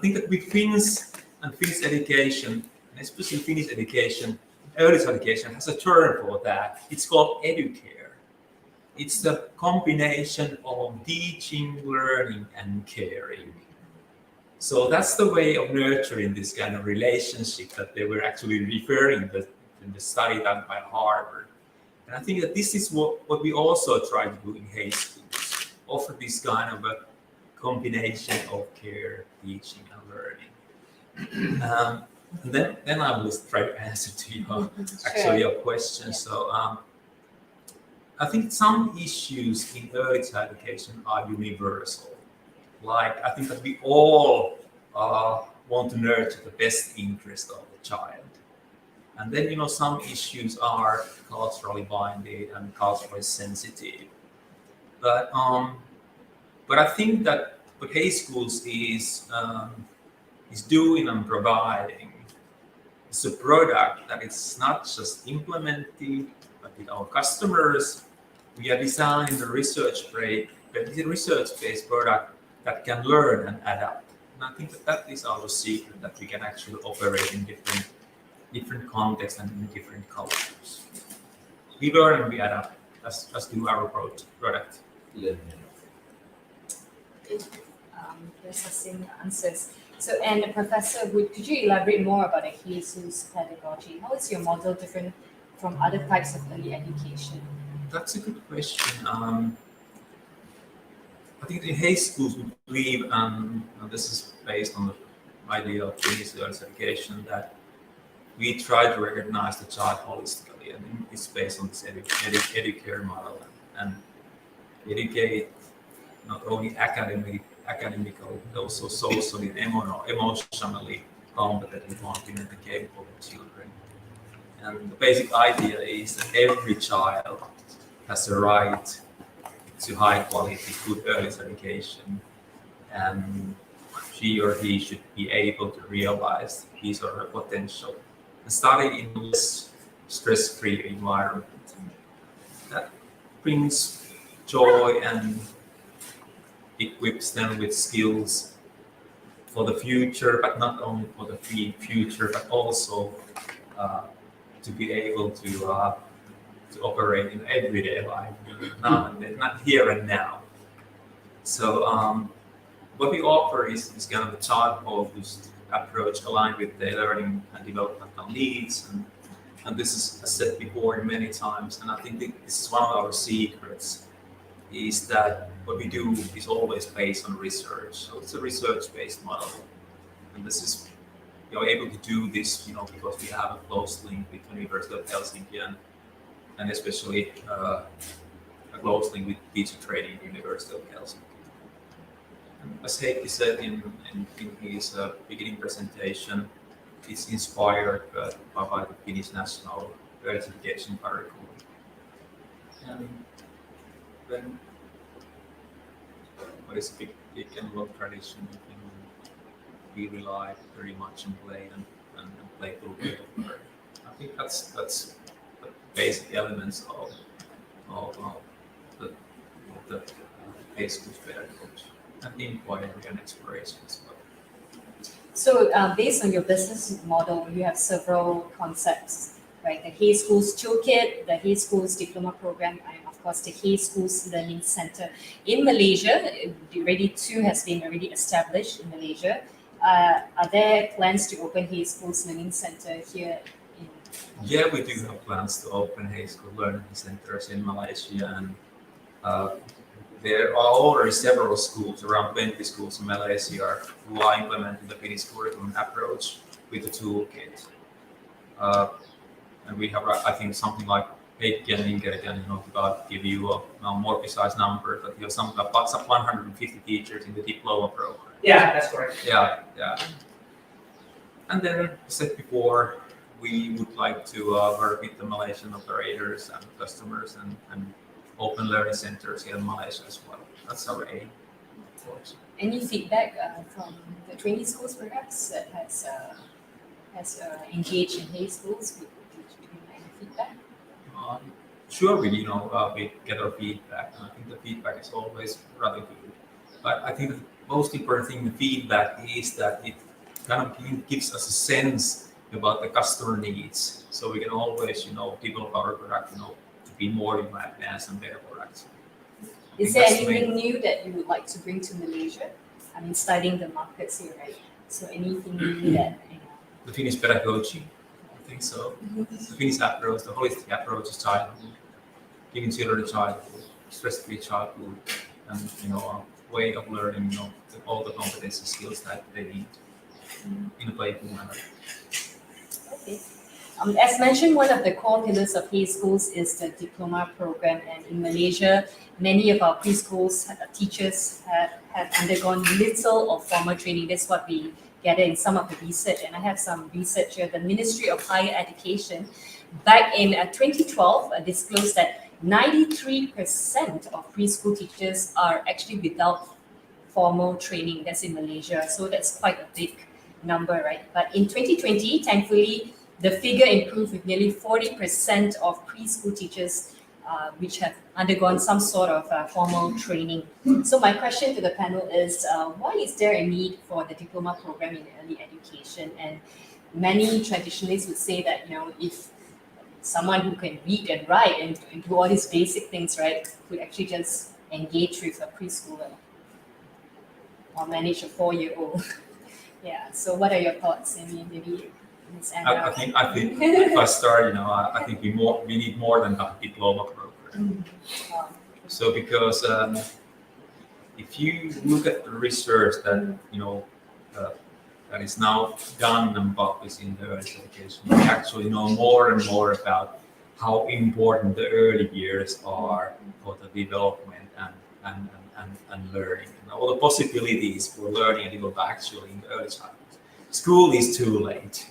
think that with Finns and Finnish education, and especially Finnish education, early education has a term for that. It's called educare. It's the combination of teaching, learning, and caring. So that's the way of nurturing this kind of relationship that they were actually referring to in the study done by Harvard. And I think that this is what we also try to do in HEI Schools, offer this kind of a combination of care, teaching, and learning. And then I will try to answer to your question. So I think some issues in early child education are universal. Like I think that we all want to nurture the best interest of the child. And then some issues are culturally binded and culturally sensitive. But I think that what HEI Schools is doing and providing is a product that is not just implemented, but with our customers, we are designing a research-based product that can learn and adapt. And I think that is our secret, that we can actually operate in different contexts and in different cultures. We learn and we adapt, as do our product. Interesting answers. So, and Professor, could you elaborate more about the HEI Schools pedagogy? How is your model different from other types of early education? That's a good question. I think in HEI Schools we believe, and this is based on the idea of Finnish Early Education, that we try to recognize the child holistically, and it's based on this educare model and educate not only academically, but also socially and emotionally competent, confident, and capable children. And the basic idea is that every child has a right to high quality, good early education, and she or he should be able to realize his or her potential and study in a less stress-free environment. That brings joy and equips them with skills for the future, but not only for the future, but also to be able to operate in everyday life, not here and now. So what we offer is kind of a child-focused approach aligned with their learning and developmental needs. And this is, as said before many times, and I think this is one of our secrets, is that what we do is always based on research. So it's a research-based model. And this is, we are able to do this, because we have a close link with University of Helsinki and and especially closely with teacher training at the University of Helsinki. And as Heikki said in his beginning presentation, it's inspired by the Finnish national early education curriculum. And then, what is big and long tradition in Finland, we rely very much on play and playful way of learning. I think that's the basic elements of the high school pedagogy and inquiry and exploration as well. So based on your business model, you have several concepts, right? The HEI Schools Toolkit, the HEI Schools Diploma Program, and of course the HEI Schools Learning Center. In Malaysia, Ready2 has been already established in Malaysia. Are there plans to open HEI Schools Learning Center here in Yeah, we do have plans to open HEI School Learning Centers in Malaysia, and there are already several schools, around 20 schools in Malaysia, who are implementing the Finnish curriculum approach with the toolkit. And we have, I think, something like 8 can give you a more precise number, but you have some 150 teachers in the diploma program. Yeah, that's correct. Yeah. And then, as said before, we would like to work with the Malaysian operators and customers and open learning centers here in Malaysia as well. That's our aim, of course. Any feedback from the 20 schools perhaps that has engaged in HEI Schools? Would you have any feedback? Sure, we get our feedback, and I think the feedback is always rather good. But I think the most important thing in the feedback is that it kind of gives us a sense about the customer needs, so we can always develop our product to be more advanced and better products. Is there anything new that you would like to bring to Malaysia? I mean, studying the markets here, right? So anything new that The Finnish pedagogy, I think so. The Finnish approach, the holistic approach is childhood, giving children a childhood, stress-free childhood, and a way of learning, all the competency skills that they need in a playful manner. Okay. As mentioned, one of the core pillars of HEI Schools is the diploma program, and in Malaysia, many of our preschools teachers have undergone little or formal training. That's what we gather in some of the research, and I have some research here. The Ministry of Higher Education, back in 2012, disclosed that 93% of preschool teachers are actually without formal training. That's in Malaysia, so that's quite a big number, right? But in 2020, thankfully, the figure improved with nearly 40% of preschool teachers which have undergone some sort of formal training. So my question to the panel is, why is there a need for the diploma program in early education? And many traditionalists would say that, if someone who can read and write and do all these basic things, right, could actually just engage with a preschooler or manage a 4-year-old. Yeah, so what are your thoughts? Maybe Ms. Anna? I think if I start, I think we need more than a diploma program. So because if you look at the research that that is now done and published in the early education, we actually know more and more about how important the early years are for the development and learning, and all the possibilities for learning and development actually in the early childhood. School is too late.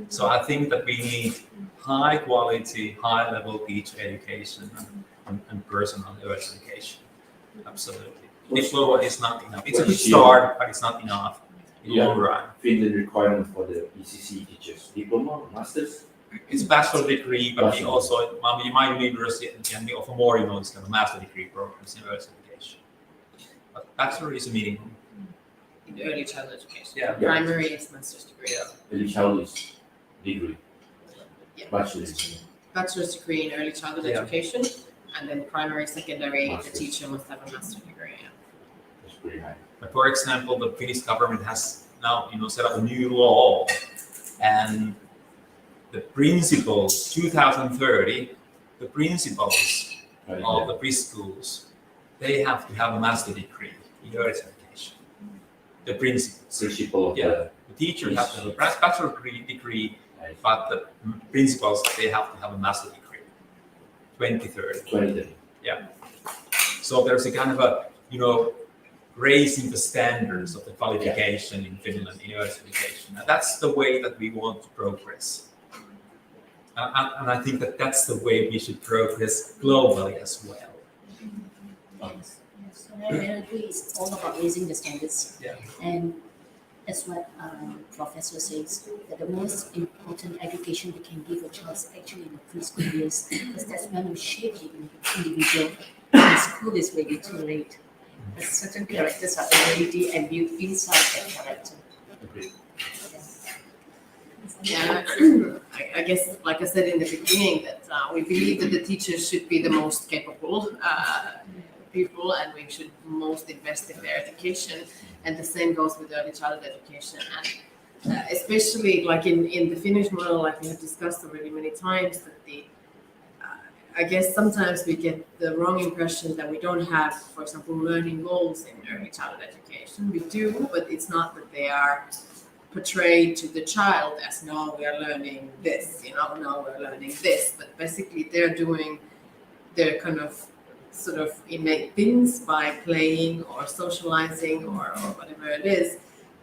So I think that we need high quality, high level teacher education and personal early education. Absolutely. Diploma is not enough. It's a good start, but it's not enough in the long run. Finland requirement for the ECCE teachers, diploma or masters? It's a bachelor degree, but we also, my university can offer more, this kind of master degree programs in early education. But bachelor is a minimum. In early childhood education. Yeah. Primary is master's degree. Early childhood is degree. Yeah. Bachelor's degree. Bachelor's degree in early childhood Yeah. education, and then primary, secondary, Masters. the teacher must have a master's degree. Yeah. That's pretty high. But for example, the Finnish government has now, set up a new law, and the principals, 2030, the principals Right, of the preschools, they have to have a master degree in early education. The principals. Principle of Yeah. The teachers have to have a bachelor degree, Right. but the principals, they have to have a master degree. 2030. 2030. So there's a kind of a, raising the standards of the qualification in Finland in early education. And that's the way that we want to progress. And I think that that's the way we should progress globally as well. Yes, I agree. It's all about raising the standards. Yeah. And that's what Professor says, that the most important education we can give a child is actually in the preschool years, because that's when we shape the individual. And school is way too late. But certain characters are already imbued inside that character. Agreed. Yeah, I guess, like I said in the beginning, that we believe that the teachers should be the most capable people, and we should most invest in their education. And the same goes with early childhood education. And especially like in the Finnish model, like we have discussed already many times, that I guess sometimes we get the wrong impression that we don't have, for example, learning goals in early childhood education. We do, but it's not that they are portrayed to the child as, no, we are learning this, no, we're learning this. But basically they're doing their kind of sort of innate things by playing or socializing or whatever it is.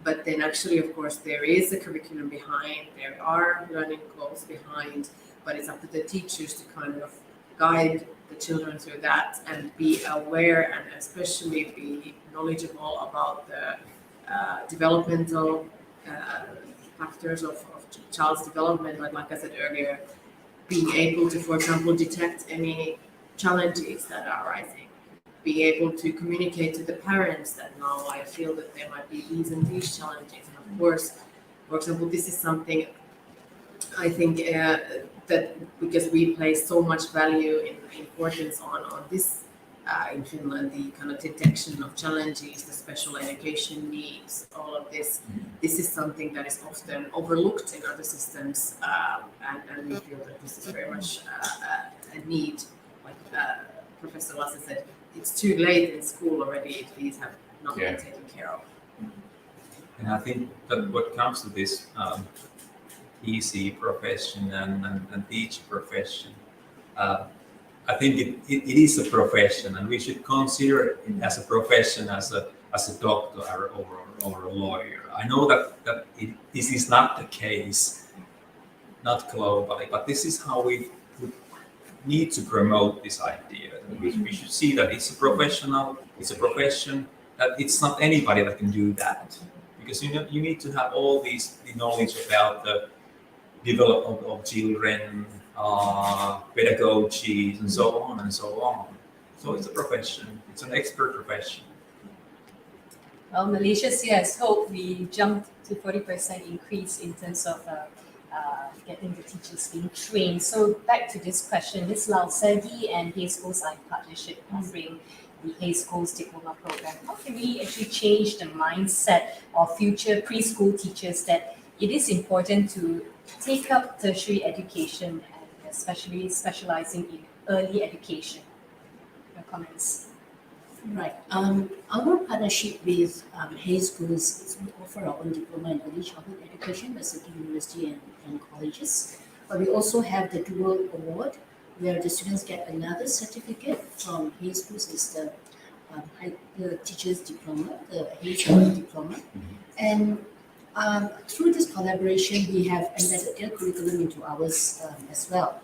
But then actually, of course, there is a curriculum behind, there are learning goals behind, but it's up to the teachers to kind of guide the children through that and be aware and especially be knowledgeable about the developmental factors of child's development, like I said earlier, being able to, for example, detect any challenges that are arising, be able to communicate to the parents that now I feel that there might be these and these challenges. And of course, for example, this is something I think that because we place so much value in importance on this in Finland, the kind of detection of challenges, the special education needs, all of this. This is something that is often overlooked in other systems, and we feel that this is very much a need. Like Professor Lasse said, it's too late in school already if these have not been taken care of. And I think that what comes to this ECCE profession and teacher profession, I think it is a profession, and we should consider it as a profession, as a doctor or a lawyer. I know that this is not the case, not globally, but this is how we need to promote this idea. We should see that it's a profession, that it's not anybody that can do that. Because you need to have all the knowledge about the development of children, pedagogy, and so on and so on. So it's a profession. It's an expert profession. Well, Malaysia has hope we jumped to 40% increase in terms of getting the teachers being trained. So back to this question, this SEGi and HEI Schools are in partnership offering the HEI Schools diploma program. How can we actually change the mindset of future preschool teachers that it is important to take up tertiary education and especially specializing in early education? Your comments? Right. Our partnership with HEI Schools is we offer our own diploma in early childhood education by City University and colleges. But we also have the dual award where the students get another certificate from HEI Schools, is the teacher's diploma, the HEI childhood diploma. And through this collaboration, we have embedded their curriculum into ours as well.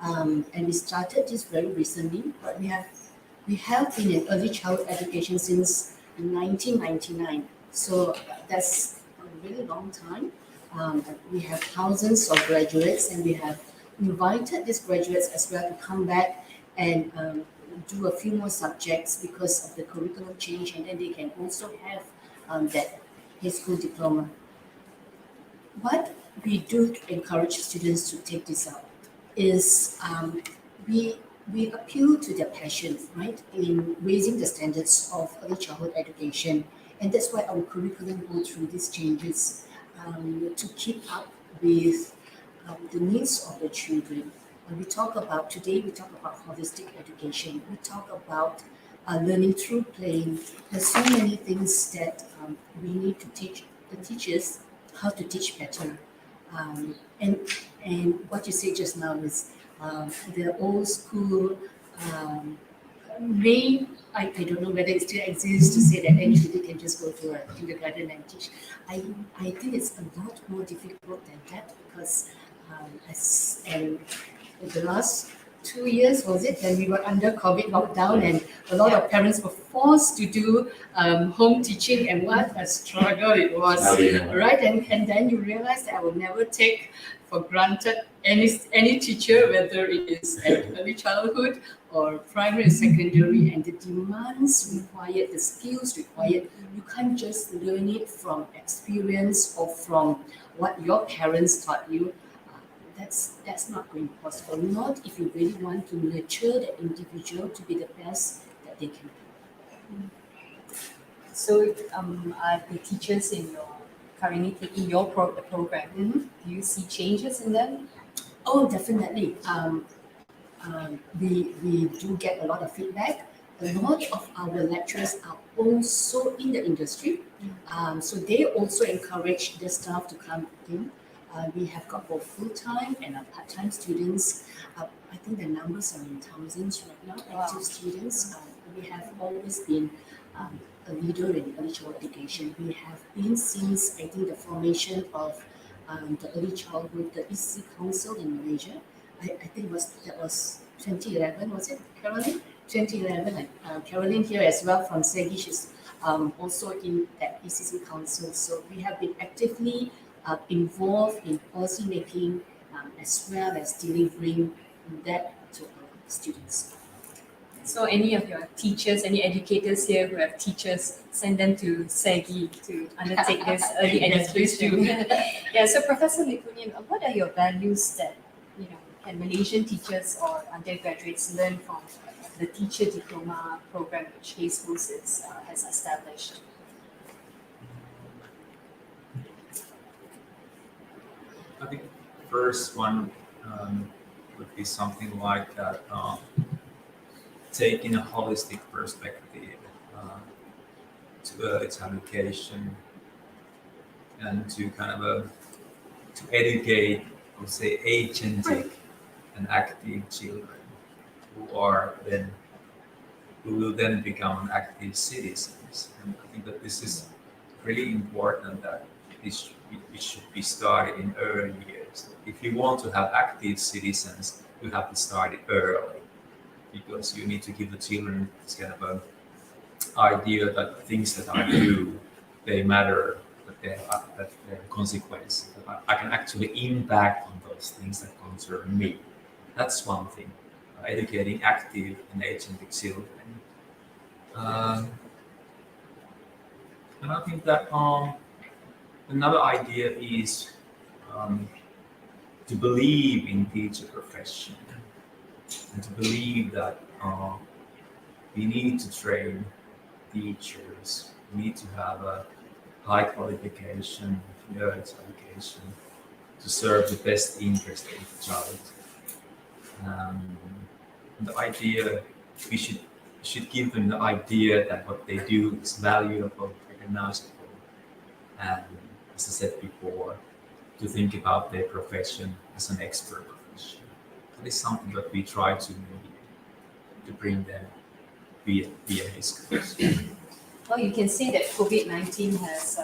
And we started this very recently, but we have been in early childhood education since 1999. So that's a really long time. We have thousands of graduates, and we have invited these graduates as well to come back and do a few more subjects because of the curriculum change, and then they can also have that HEI school diploma. What we do to encourage students to take this up is we appeal to their passion, right, in raising the standards of early childhood education. And that's why our curriculum goes through these changes to keep up with the needs of the children. When we talk about holistic education. We talk about learning through playing. There's so many things that we need to teach the teachers how to teach better. And what you said just now is the old school I don't know whether it still exists to say that anybody can just go to a kindergarten and teach. I think it's a lot more difficult than that because and in the last 2 years, was it, when we were under COVID lockdown and a lot of parents were forced to do home teaching, and what a struggle it was, right? And then you realize that I will never take for granted any teacher, whether it is at early childhood or primary or secondary, and the demands required, the skills required, you can't just learn it from experience or from what your parents taught you. That's not going to be possible. Not if you really want to nurture the individual to be the best that they can be. So, are the teachers in your currently taking your program? Do you see changes in them? Oh, definitely. We do get a lot of feedback. A lot of our lecturers are also in the industry, so they also encourage the staff to come in. We have got both full-time and part-time students. I think the numbers are in thousands right now, active students. We have always been a leader in early childhood education. We have been since, I think, the formation of the early childhood, the ECCE Council in Malaysia. I think that was 2011, was it, Caroline? 2011. Caroline here as well from SEGi, she's also in that ECCE Council. So we have been actively involved in policy making as well as delivering that to our students. So any of your teachers, any educators here who have teachers, send them to SEGi to undertake this early Yes, please education. do. Yeah, so Professor Likunian, what are your values that can Malaysian teachers or undergraduates learn from the teacher diploma program which HEI Schools has established? I think the first one would be something like that, taking a holistic perspective to early childhood education and to kind of to educate, I would say, agentic and active children who will then become active citizens. And I think that this is really important, that it should be started in early years. If you want to have active citizens, you have to start it early, because you need to give the children this kind of an idea that things that I do, they matter, that there are consequences, that I can actually impact on those things that concern me. That's one thing, educating active and agentic children. And I think that another idea is to believe in teacher profession and to believe that we need to train teachers. We need to have a high qualification, early education to serve the best interest of the child. The idea, we should give them the idea that what they do is valuable, recognizable, and as I said before, to think about their profession as an expert profession. That is something that we try to bring them via HEI Schools. Well, you can see that COVID-19 has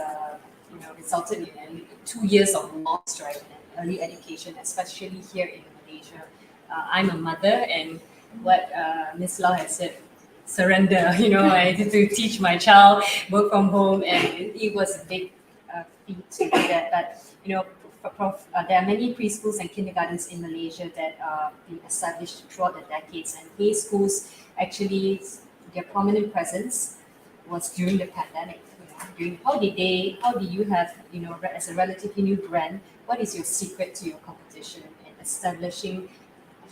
resulted in 2 years of loss, right, in early education, especially here in Malaysia. I'm a mother, and what Ms. Lau has said, surrender. I had to teach my child, work from home, and it was a big feat to do that. But there are many preschools and kindergartens in Malaysia that are being established throughout the decades, and HEI Schools actually, their prominent presence was during the pandemic. How do you have, as a relatively new brand, what is your secret to your competition in establishing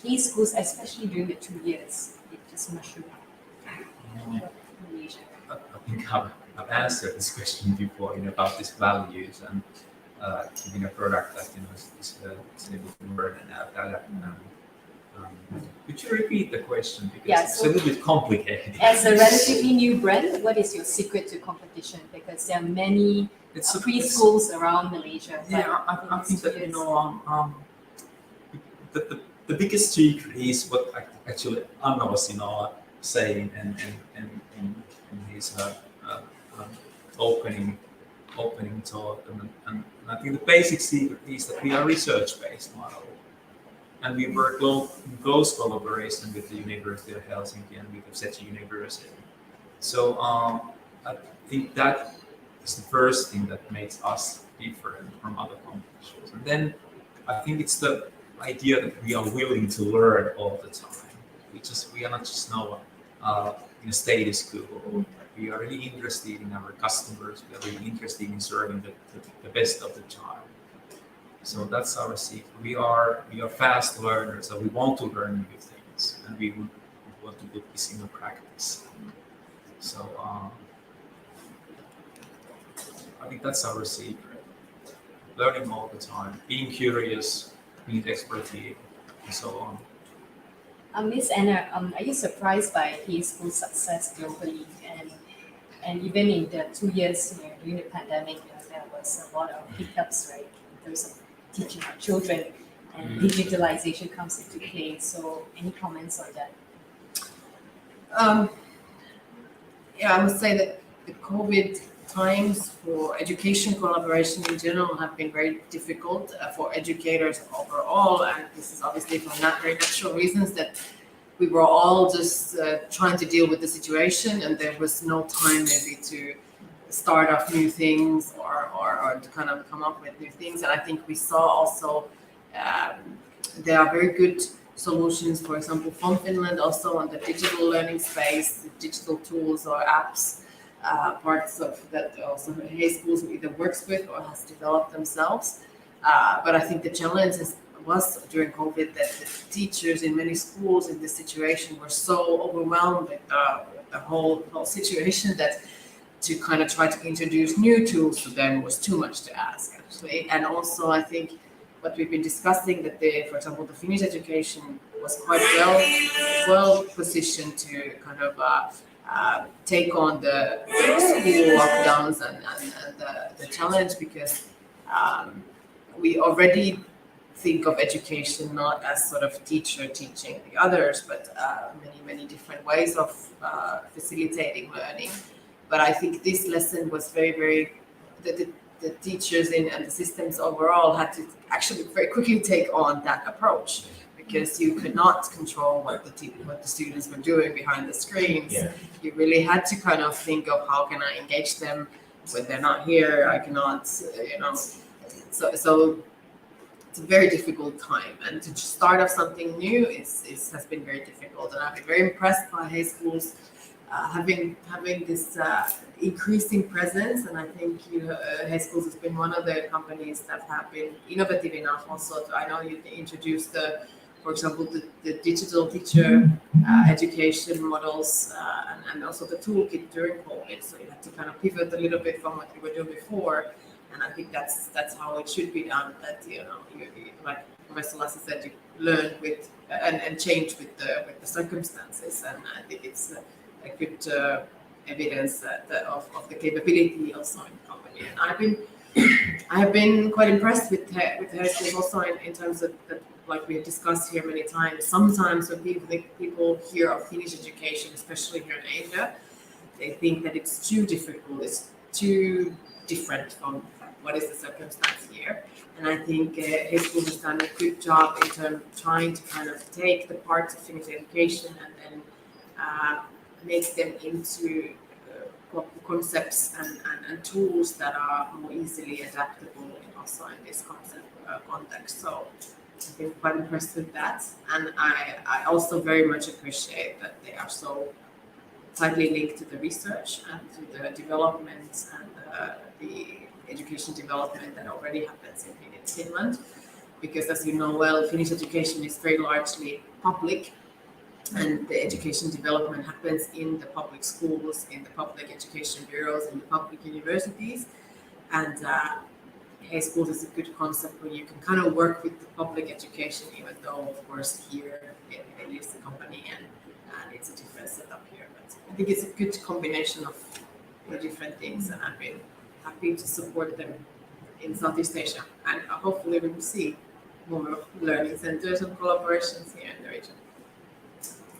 HEI Schools, especially during the 2 years it just mushroomed Malaysia? I think I've answered this question before, about these values and giving a product that is a little bit more than that. Could you repeat the question, because it's a little bit complicated? As a relatively new brand, what is your secret to competition? Because there are many preschools around Malaysia. Yeah, I think that the biggest secret is what actually Anna was, saying in his opening talk, and I think the basic secret is that we are research-based model, and we work in close collaboration with the University of Helsinki and with the SEGi University. So I think that is the first thing that makes us different from other competitions. And then I think it's the idea that we are willing to learn all the time. We are not just in a status quo. We are really interested in our customers. We are really interested in serving the best of the child. So that's our secret. We are fast learners, so we want to learn new things, and we want to put this into practice. So I think that's our secret. Learning all the time, being curious, need expertise, and so on. Miss Anna, are you surprised by HEI Schools' success globally? And even in the 2 years during the pandemic, there was a lot of hiccups, right, in terms of teaching our children, and digitalization comes into play. So, any comments on that? Yeah, I would say that the COVID times for education collaboration in general have been very difficult for educators overall, and this is obviously for not very natural reasons that we were all just trying to deal with the situation, and there was no time maybe to start off new things or to kind of come up with new things. And I think we saw also there are very good solutions, for example, from Finland also on the digital learning space, digital tools or apps, parts of that also HEI Schools either works with or has developed themselves. But I think the challenge was during COVID that the teachers in many schools in this situation were so overwhelmed with the whole situation that to kind of try to introduce new tools to them was too much to ask, actually. And also, I think what we've been discussing that for example, the Finnish education was quite well positioned to kind of take on the school lockdowns and the challenge, because we already think of education not as sort of teacher teaching the others, but many different ways of facilitating learning. But I think this lesson was very the teachers and the systems overall had to actually very quickly take on that approach, because you could not control what the students were doing behind the screens. Yeah. You really had to kind of think of how can I engage them when they're not here. I cannot, so it's a very difficult time, and to start off something new has been very difficult. And I've been very impressed by HEI Schools having this increasing presence, and I think HEI Schools has been one of the companies that have been innovative enough also I know you introduced for example, the digital teacher education models and also the toolkit during COVID. So you had to kind of pivot a little bit from what you were doing before, and I think that's how it should be done. That you like Professor Lasse said, you learn with and change with the circumstances, and I think it's a good evidence of the capability also in the company. And I have been quite impressed with HEI Schools also in terms of that, like we have discussed here many times. Sometimes when people hear of Finnish education, especially here in Asia, they think that it's too difficult, it's too different from what is the circumstance here. And I think HEI Schools has done a good job in terms of trying to kind of take the parts of Finnish education and then make them into concepps and tools that are more easily adaptable also in this context. So I've been quite impressed with that. And I also very much appreciate that they are so tightly linked to the research and to the development and the education development that already happens in Finland. Because as you know well, Finnish education is very largely public, and the education development happens in the public schools, in the public education bureaus, in the public universities. And HEI Schools is a good concept where you can kind of work with the public education, even though, of course, here it is a company and it's a different setup here. But I think it's a good combination of the different things, and I've been happy to support them in Southeast Asia. And hopefully we will see more learning centers and collaborations here in the region.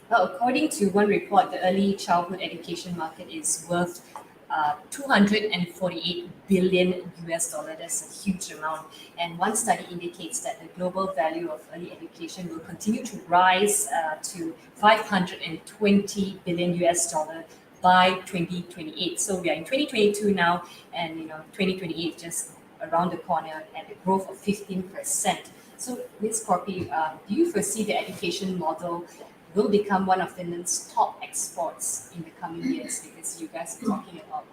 Well, according to one report, the early childhood education market is worth 248 billion US dollar. That's a huge amount. And one study indicates that the global value of early education will continue to rise to 520 billion US dollar by 2028. So we are in 2022 now, and 2028 just around the corner, at a growth of 15%. So Ms. Korpi, do you foresee the education model will become one of Finland's top exports in the coming years? Because you guys are talking about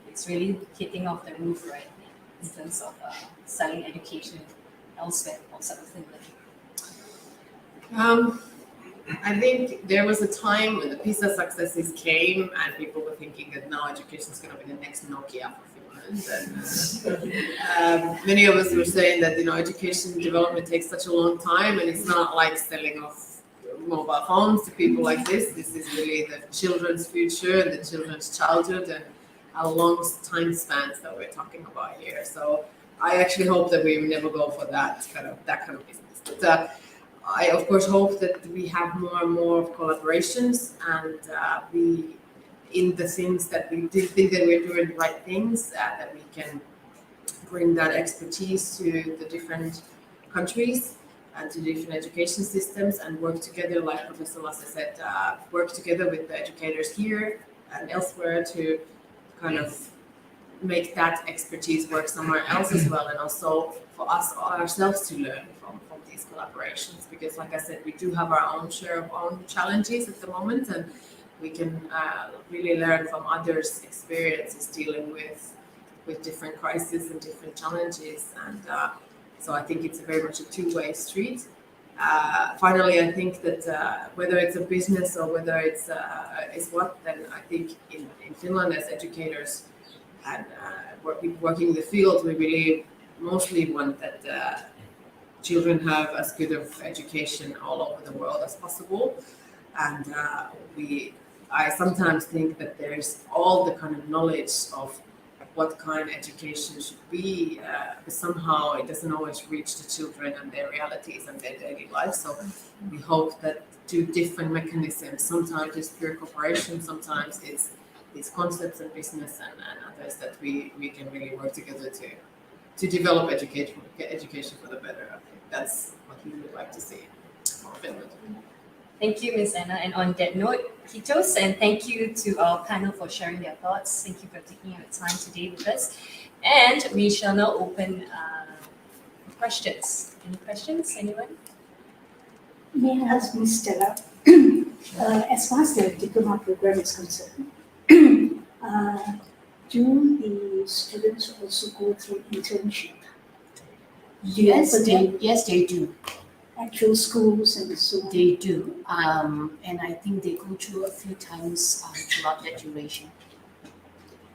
it's really hitting off the roof, right, in terms of selling education elsewhere outside of Finland. I think there was a time when the PISA successes came and people were thinking that now education is going to be the next Nokia for Finland. And many of us were saying that education development takes such a long time, and it's not like selling off mobile phones to people like this. This is really the children's future and the children's childhood and how long time spans that we're talking about here. So I actually hope that we never go for that kind of business. But I of course hope that we have more and more collaborations, and we, in the things that we do think that we're doing the right things, that we can bring that expertise to the different countries and to different education systems and work together, like Professor Lasse said, work together with the educators here and elsewhere to kind of make that expertise work somewhere else as well, and also for us ourselves to learn from these collaborations, because like I said, we do have our own share of own challenges at the moment, and we can really learn from others' experiences dealing with different crises and different challenges, and so I think it's very much a two-way street. Finally, I think that whether it's a business or whether it's what, then I think in Finland as educators and working in the field, we really mostly want that children have as good of education all over the world as possible. And I sometimes think that there's all the kind of knowledge of what kind of education should be, but somehow it doesn't always reach the children and their realities and their daily life. So we hope that through different mechanisms, sometimes it's pure cooperation, sometimes it's these concepts and business and others, that we can really work together to develop education for the better. I think that's what we would like to see for Finland. Thank you, Ms. Anna. And on that note, Kitos, and thank you to our panel for sharing their thoughts. Thank you for taking your time today with us. And we shall now open questions. Any questions, anyone? May I ask Ms. Stella, as far as the diploma program is concerned, do the students also go through internship? Yes, they do. Actual schools and so on? They do. And I think they go through a few times throughout their duration.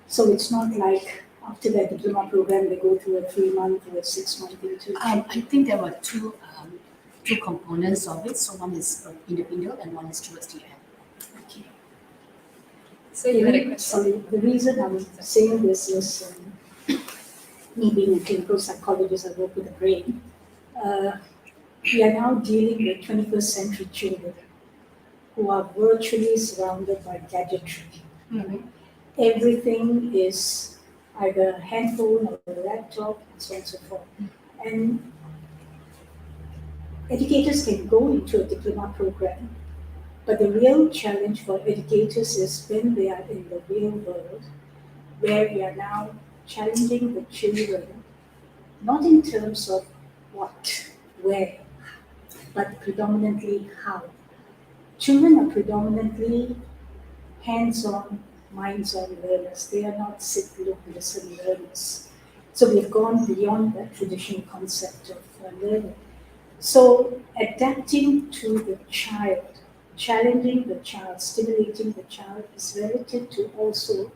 So it's not like after their diploma program, they go through a 3-month or a 6-month internship? I think there were two components of it. So one is in the middle and one is towards the end. Okay. So you had a question? Sorry, the reason I'm saying this is me being a clinical psychologist, I work with the brain. We are now dealing with 21st century children who are virtually surrounded by gadgetry. Mm-hmm. Everything is either a handphone or a laptop and so on and so forth. And educators can go into a diploma program, but the real challenge for educators is when they are in the real world, where we are now challenging the children, not in terms of what, where, but predominantly how. Children are predominantly hands-on, minds-on learners. They are not sit, look, listen learners. So we've gone beyond that traditional concept of learning. So adapting to the child, challenging the child, stimulating the child is relative to also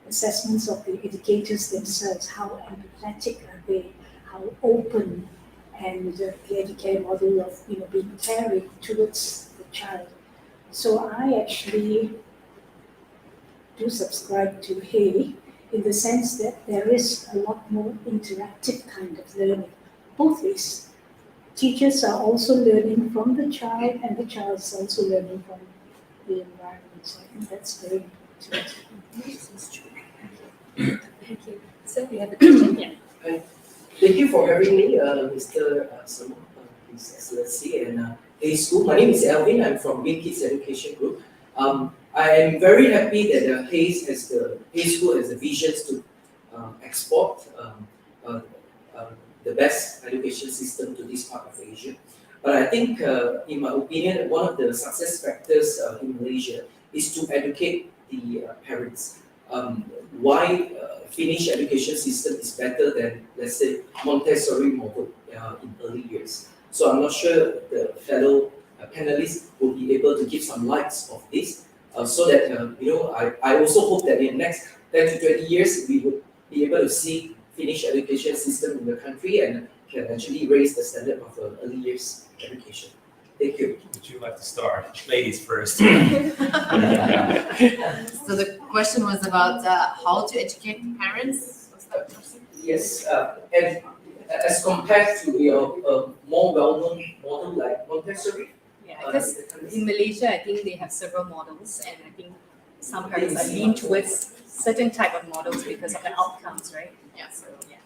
assessments of the educators themselves. How empathetic are they? How open? And the educare model of being caring towards the child. So I actually do subscribe to HEI in the sense that there is a lot more interactive kind of learning both ways. Teachers are also learning from the child, and the child is also learning from the environment. So I think that's very important. Thank you. So we have a question here. Thank you for having me, Mr. Samo, His Excellency, and HEI School. My name is Alvin. I'm from Big Kids Education Group. I am very happy that HEI School has the visions to export the best education system to this part of Asia. But I think, in my opinion, one of the success factors in Malaysia is to educate the parents. Why Finnish education system is better than, let's say, Montessori model in early years. So I'm not sure the fellow panelists will be able to give some lights of this, so that I also hope that in the next 10 to 20 years we would be able to see Finnish education system in the country and can actually raise the standard of early years education. Thank you. Would you like to start? Ladies first. So the question was about how to educate the parents. Was that question? Yes, and as compared to your more well-known model like Montessori. Yeah, because in Malaysia, I think they have several models, and I think some parents are lean towards certain type of models because of the outcomes, right? Yeah. So yeah.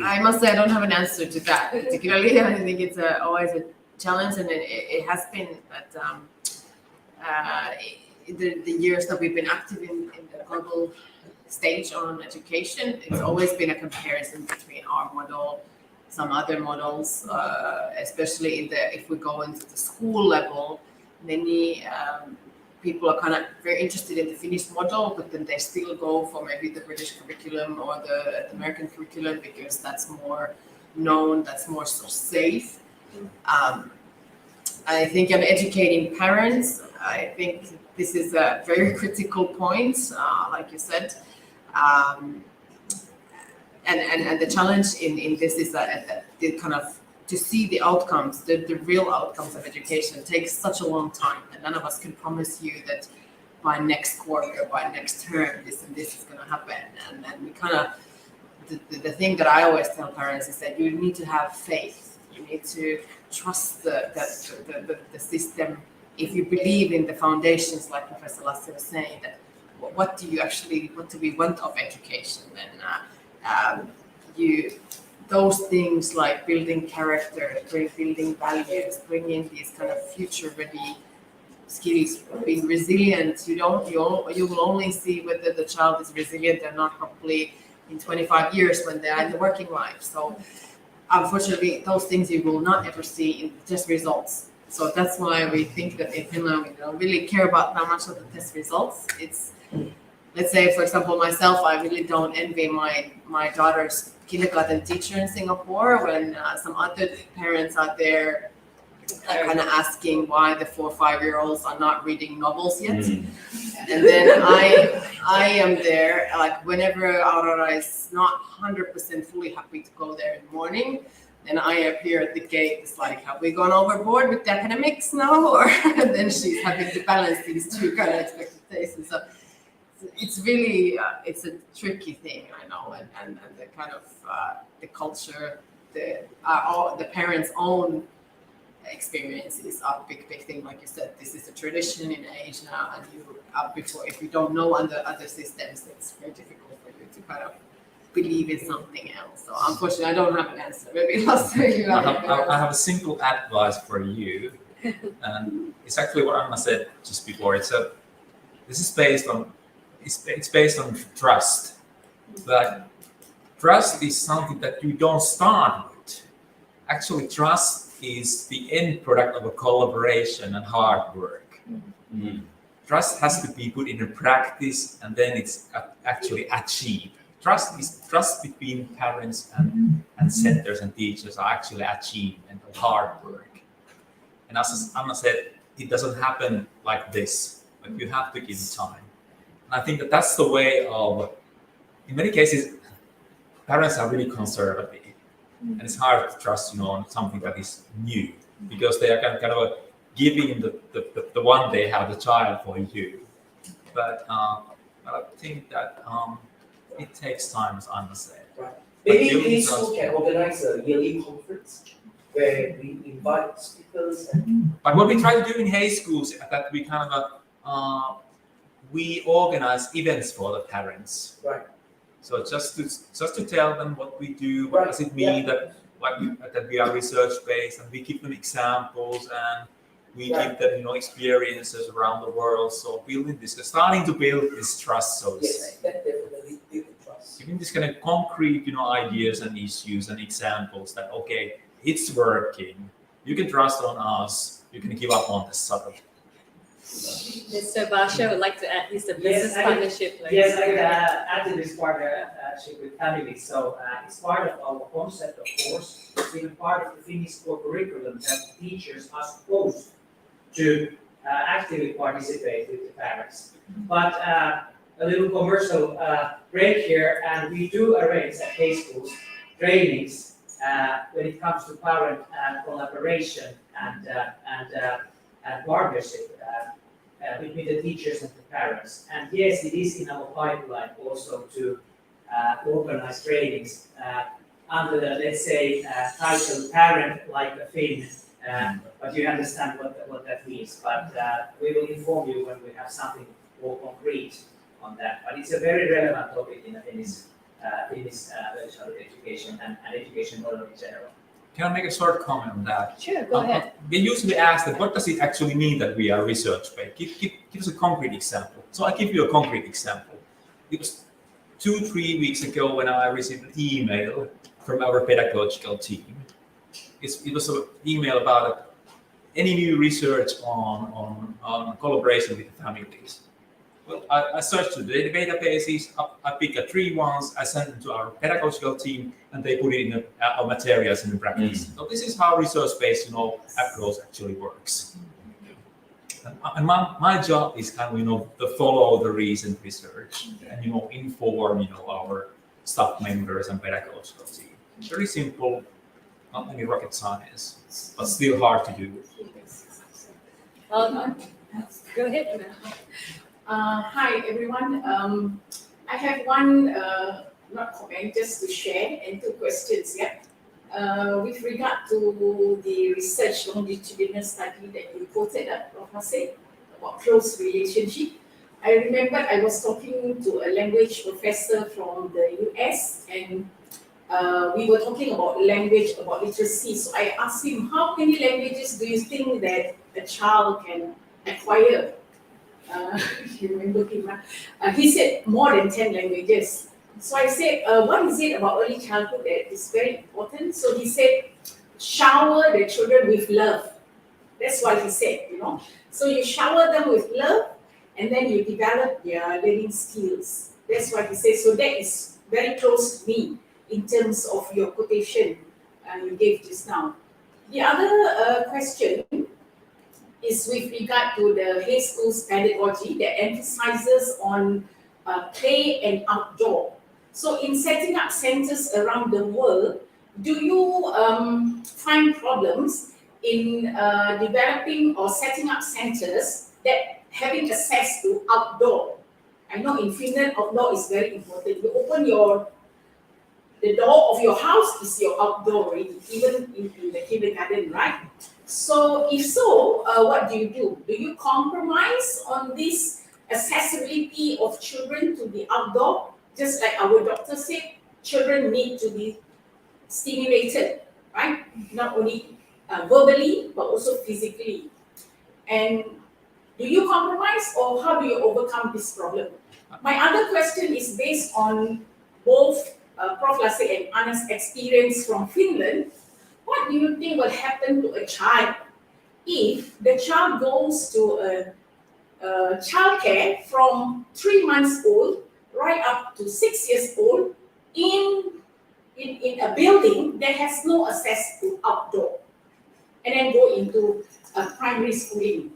I must say I don't have an answer to that particularly. I think it's always a challenge, and it has been at the years that we've been active in the global stage on education. It's always been a comparison between our model, some other models, especially if we go into the school level. Many people are kind of very interested in the Finnish model, but then they still go for maybe the British curriculum or the American curriculum because that's more known, that's more safe. I think in educating parents, I think this is a very critical point, like you said. And the challenge in this is that the kind of to see the outcomes, the real outcomes of education takes such a long time, and none of us can promise you that by next quarter, by next term, this and this is going to happen. And we kind of, the thing that I always tell parents is that you need to have faith. You need to trust the system. If you believe in the foundations, like Professor Lasse was saying, that what do we want of education? And those things like building character, building values, bringing these kind of future-ready skills, being resilient. You will only see whether the child is resilient or not probably in 25 years when they are in the working life. So unfortunately, those things you will not ever see in test results. So that's why we think that in Finland we don't really care about that much of the test results. It's, let's say, for example, myself, I really don't envy my daughter's kindergarten teacher in Singapore when some other parents out there are kind of asking why the 4 or 5-year-olds are not reading novels yet. And then I am there, like whenever Aurora is not 100% fully happy to go there in the morning, then I appear at the gate. It's like, have we gone overboard with the academics now? Or and then she's having to balance these two kind of expectations. So it's really, it's a tricky thing, I know, and the kind of the culture, the parents' own experiences are a big thing. Like you said, this is a tradition in Asia, and if you don't know other systems, it's very difficult for you to kind of believe in something else. So unfortunately, I don't have an answer. Maybe Lasse, you have I have a simple advice for you, and it's actually what Anna said just before. This is based on. It's based on trust. But trust is something that you don't start with. Actually, trust is the end product of a collaboration and hard work. Trust has to be put into practice, and then it's actually achieved. Trust is trust between parents and centers and teachers are actually achievement of hard work. And as Anna said, it doesn't happen like this. Like you have to give it time. And I think that's the way of, in many cases, parents are really conservative. And it's hard to trust, on something that is new because they are kind of giving the one they have the child for you. But I think that it takes time, as Anna said. Right. Maybe building Hay trust. School can organize a yearly conference where we invite speakers and But what we try to do in HEI Schools is that we kind of we organize events for the parents. Right. So just to tell them what we do, what does it mean that we are research based, and we give them examples and we give them experiences around the world. So building this, starting to build this trust. So yes, that definitely build trust. giving this kind of concrete ideas and issues and examples that okay, it's working. You can trust on us. You can give up on this sort of. Mr. Basha would like to add his business I- partnership. Yes, I add to this partnership with families. So it's part of our concept, of course. It's even part of the Finnish core curriculum that teachers are supposed to actively participate with the parents. But a little commercial break here, and we do arrange at HEI Schools trainings when it comes to parent collaboration and partnership between the teachers and the parents. And yes, it is in our pipeline also to organize trainings under the, let's say, title Parent Like a Finn, but you understand what that means. But we will inform you when we have something more concrete on that. But it's a very relevant topic in the Finnish early childhood education and education model in general. Can I make a short comment on that? Sure, go ahead. We usually ask that what does it actually mean that we are research-based? Give us a concrete example. So I'll give you a concrete example. It was 2-3 weeks ago when I received an email from our pedagogical team. It was an email about any new research on collaboration with families. Well, I searched the databases, I picked 3 ones, I sent them to our pedagogical team, and they put it in our materials in the practice. So this is how research-based, approach actually works. And my job is kind of, to follow the recent research and, inform, our staff members and pedagogical team. Very simple, not any rocket science, but still hard to do. Go ahead. Hi, everyone. I have one, not comment, just to share, and 2 questions, with regard to the research longitudinal study that you quoted, Prof. Hassan, about close relationship. I remember I was talking to a language professor from the US, and we were talking about language, about literacy. So I asked him, how many languages do you think that a child can acquire? You remember him? He said more than 10 languages. So I said, what is it about early childhood that is very important? So he said, shower the children with love. That's what he said, So you shower them with love, and then you develop their learning skills. That's what he said. So that is very close to me in terms of your quotation you gave just now. The other question is with regard to the HEI Schools pedagogy that emphasizes on play and outdoor. So in setting up centers around the world, do you find problems in developing or setting up centers that having access to outdoor? I know in Finland, outdoor is very important. You open the door of your house is your outdoor already, even in the kindergarten, right? So if so, what do? Do you compromise on this accessibility of children to the outdoor? Just like our doctor said, children need to be stimulated, right? Not only verbally, but also physically. And do you compromise, or how do you overcome this problem? My other question is based on both Prof. Lasse and Anna's experience from Finland. What do you think will happen to a child if the child goes to childcare from 3 months old right up to 6 years old in a building that has no access to outdoor, and then go into primary schooling?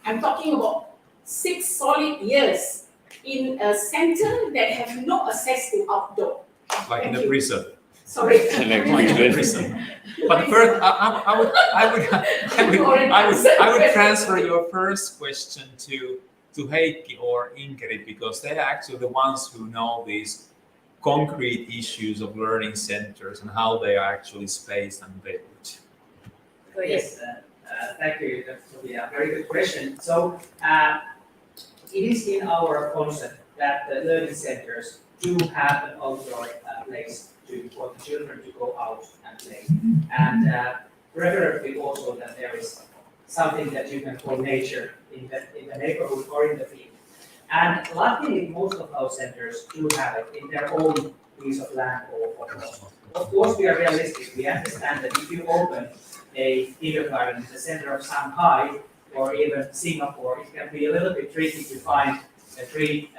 I'm talking about 6 solid years in a center that have no access to outdoor. Like in a prison. Sorry. Like in a prison. But first, I would transfer your first question to Heikki or Inkeri, because they're actually the ones who know these concrete issues of learning centers and how they are actually spaced and built? Yes, thank you. That will be a very good question. So it is in our concept that the learning centers do have an outdoor place for the children to go out and play. And preferably also that there is something that you can call nature in the neighborhood or in the field. And luckily, most of our centers do have it in their own piece of land or of course, we are realistic. We understand that if you open a kindergarten in the center of Shanghai or even Singapore, it can be a little bit tricky to find a free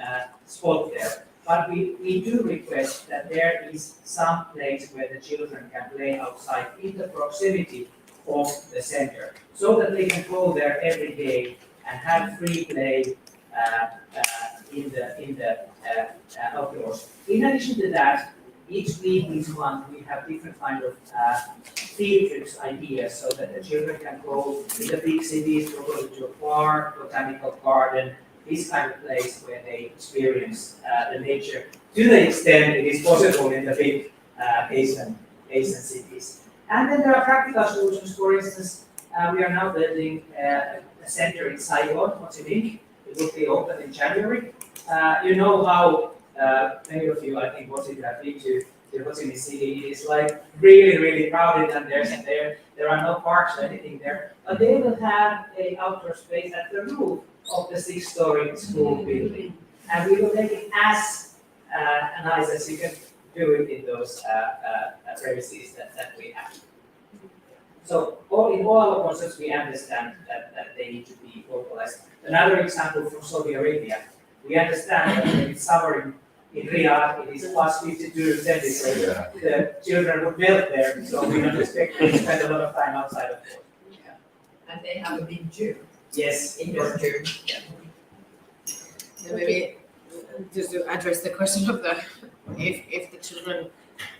spot there. But we do request that there is some place where the children can play outside in the proximity of the center, so that they can go there every day and have free play in the outdoors. In addition to that, each week, each month, we have different kind of field trips ideas, so that the children can go in the big cities, go to a park, botanical garden, this kind of place where they experience the nature to the extent it is possible in the big Asian cities. And then there are practical solutions. For instance, we are now building a center in Saigon, Ho Chi Minh. It will be open in January. You know how many of you, I think, have been to Ho Chi Minh City. It is like really, really crowded, and there are no parks or anything there. But they will have an outdoor space at the roof of the 6-story school building, and we will make it as nice as you can do it in those premises that we have. So in all our concepts, we understand that they need to be localized. Another example from Saudi Arabia, we understand that when it's summer in Riyadh, it is plus 52 centigrade. Yeah. The children would melt there, so we don't expect them to spend a lot of time outside, of course. Yeah. And they have a big gym. Yes, Indoor gym. Yeah. Maybe just to address the question of if the children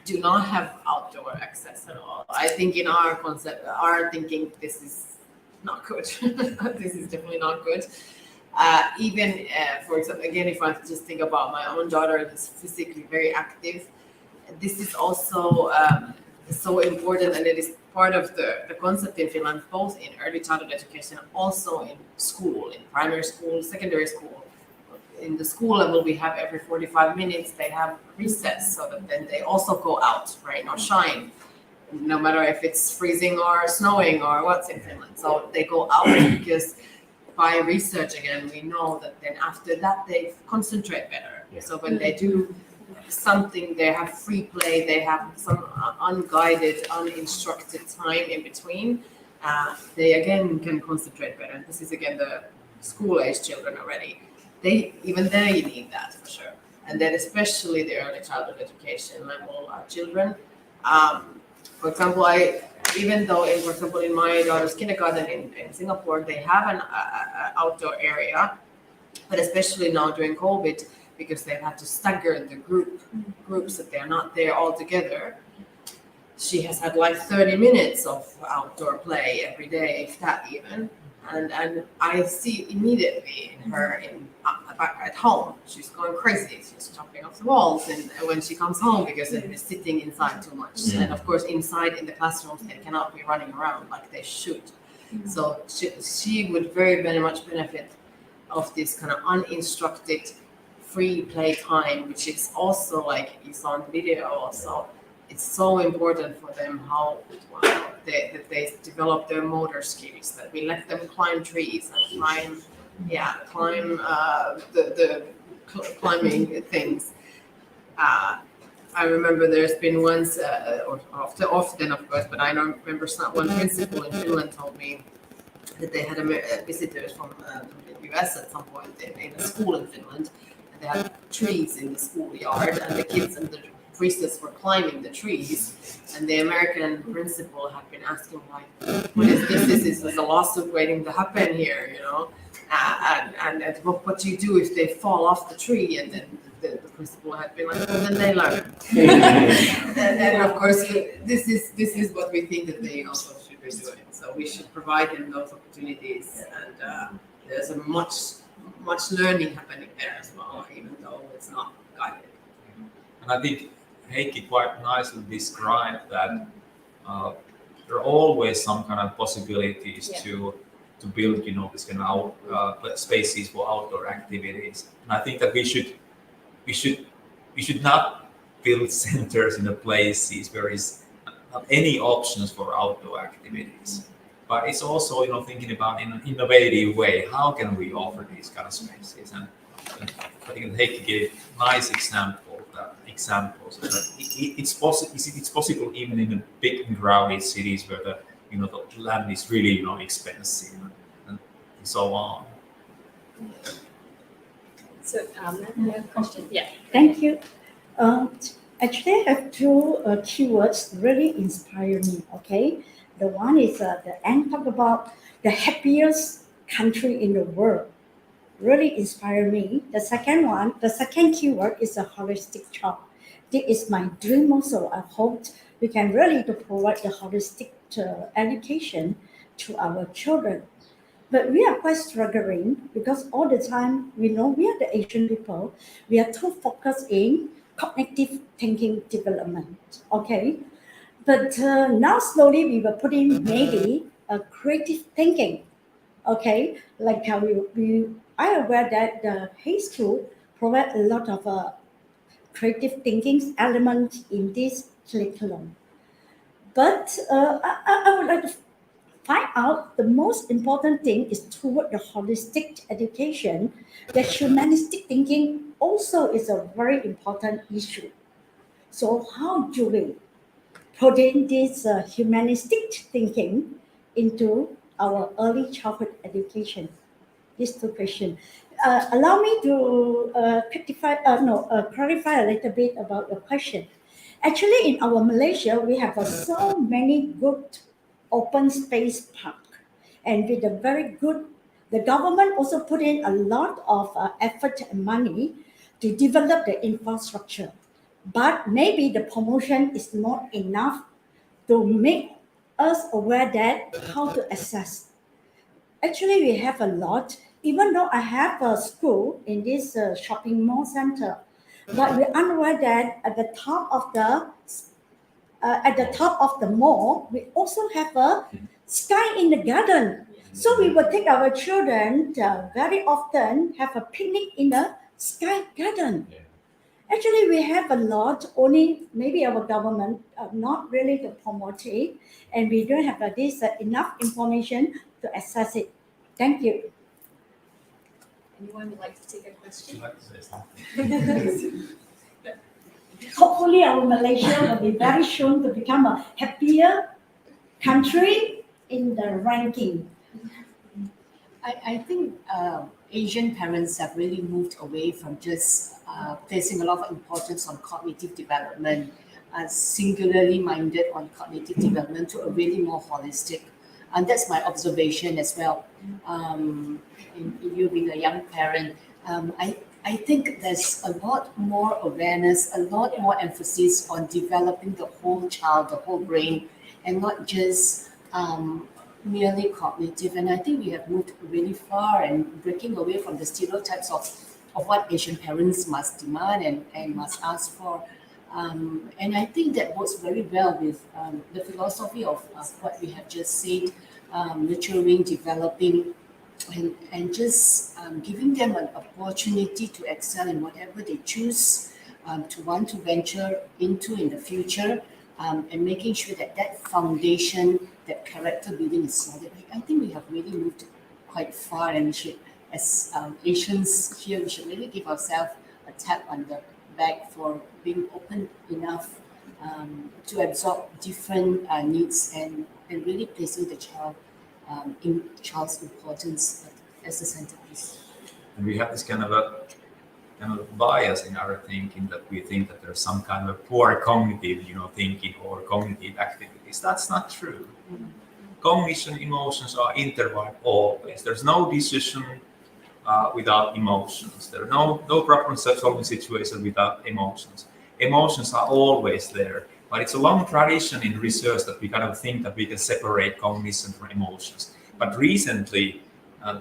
do not have outdoor access at all. I think in our concept, our thinking, this is not good. This is definitely not good. Even, for example, again, if I just think about my own daughter who's physically very active, this is also so important, and it is part of the concept in Finland, both in early childhood education and also in school, in primary school, secondary school. In the school level, we have every 45 minutes, they have recess, so that then they also go out, rain or shine, no matter if it's freezing or snowing or what's in Finland. So they go out because by research, again, we know that then after that, they concentrate better. Yeah. So when they do something, they have free play, they have some unguided, uninstructed time in between, they again can concentrate better. This is again the school-age children already. Even they need that for sure. And then especially the early childhood education level children. For example, even though in my daughter's kindergarten in Singapore, they have an outdoor area, but especially now during COVID, because they've had to stagger the groups that they're not there all together. She has had like 30 minutes of outdoor play every day, if that even. And I see immediately in her back at home, she's going crazy. She's jumping off the walls, and when she comes home, because they're sitting inside too much. Mm. And of course, inside in the classrooms, they cannot be running around like they should. Mm. So she would very much benefit of this kind of uninstructed free play time, which is also, like you saw in the video also, it's so important for them that they develop their motor skills, that we let them climb trees and climb the climbing things. I remember there's been once, or often of course, but I don't remember one principal in Finland told me that they had visitors from the US at some point in a school in Finland, and they had trees in the schoolyard, and the kids and the priestess were climbing the trees, and the American principal had been asking, like, what is this? Is a lawsuit waiting to happen here, you know? And what do you do if they fall off the tree? And then the principal had been like, well, then they learn. and of course, this is what we think that they also should be doing. So we should provide them those opportunities, and there's a much learning happening there as well, even though it's not guided. And I think Heikki quite nicely described that there are always some kind of possibilities to build, this kind of spaces for outdoor activities. And I think that we should not build centers in the places where is not any options for outdoor activities. But it's also, thinking about in an innovative way, how can we offer these kind of spaces? And I think Heikki gave nice examples that it's possible even in the big and crowded cities where the land is really expensive and so on. So, another question. Yeah. Thank you. Actually, I have two keywords really inspire me. Okay, the one is the end talk about the happiest country in the world. Really inspire me. The second keyword is a holistic child. This is my dream also. I hope we can really to provide the holistic education to our children. But we are quite struggling because all the time we know we are the Asian people. We are too focused in cognitive thinking development. Okay, but now slowly we were putting maybe a creative thinking. Okay, like how I am aware that the HEI School provide a lot of creative thinking elements in this curriculum. But I would like to find out the most important thing is toward the holistic education. The humanistic thinking also is a very important issue. So how do we put in this humanistic thinking into our early childhood education? These two questions. Allow me to clarify a little bit about your question. Actually, in our Malaysia, we have so many good open space park, and with a very good, the government also put in a lot of effort and money to develop the infrastructure. But maybe the promotion is not enough to make us aware that how to access. Actually, we have a lot. Even though I have a school in this shopping mall center, but we're unaware that at the top of the mall, we also have a sky in the garden. So we will take our children very often have a picnic in the sky garden. Actually, we have a lot. Only maybe our government not really to promote it, and we don't have this enough information to access it. Thank you. Anyone would like to take a question? Would you like to say something? Hopefully, our Malaysia will be very soon to become a happier country in the ranking. I think Asian parents have really moved away from just placing a lot of importance on cognitive development, singularly minded on cognitive development to a really more holistic. And that's my observation as well. In you being a young parent, I think there's a lot more awareness, a lot more emphasis on developing the whole child, the whole brain, and not just merely cognitive. And I think we have moved really far and breaking away from the stereotypes of what Asian parents must demand and must ask for. And I think that works very well with the philosophy of what we have just said, nurturing, developing, and just giving them an opportunity to excel in whatever they choose to want to venture into in the future, and making sure that that foundation, that character building is solid. I think we have really moved quite far, and we should, as Asians here, we should really give ourselves a tap on the back for being open enough to absorb different needs and really placing the child in child's importance as the centerpiece. And we have this kind of bias in our thinking that we think that there's some kind of poor cognitive, thinking or cognitive activities. That's not true. Mm-hmm. Cognition, emotions are intertwined always. There's no decision without emotions. There are no problem-solving situation without emotions. Emotions are always there. But it's a long tradition in research that we kind of think that we can separate cognition from emotions. But recently,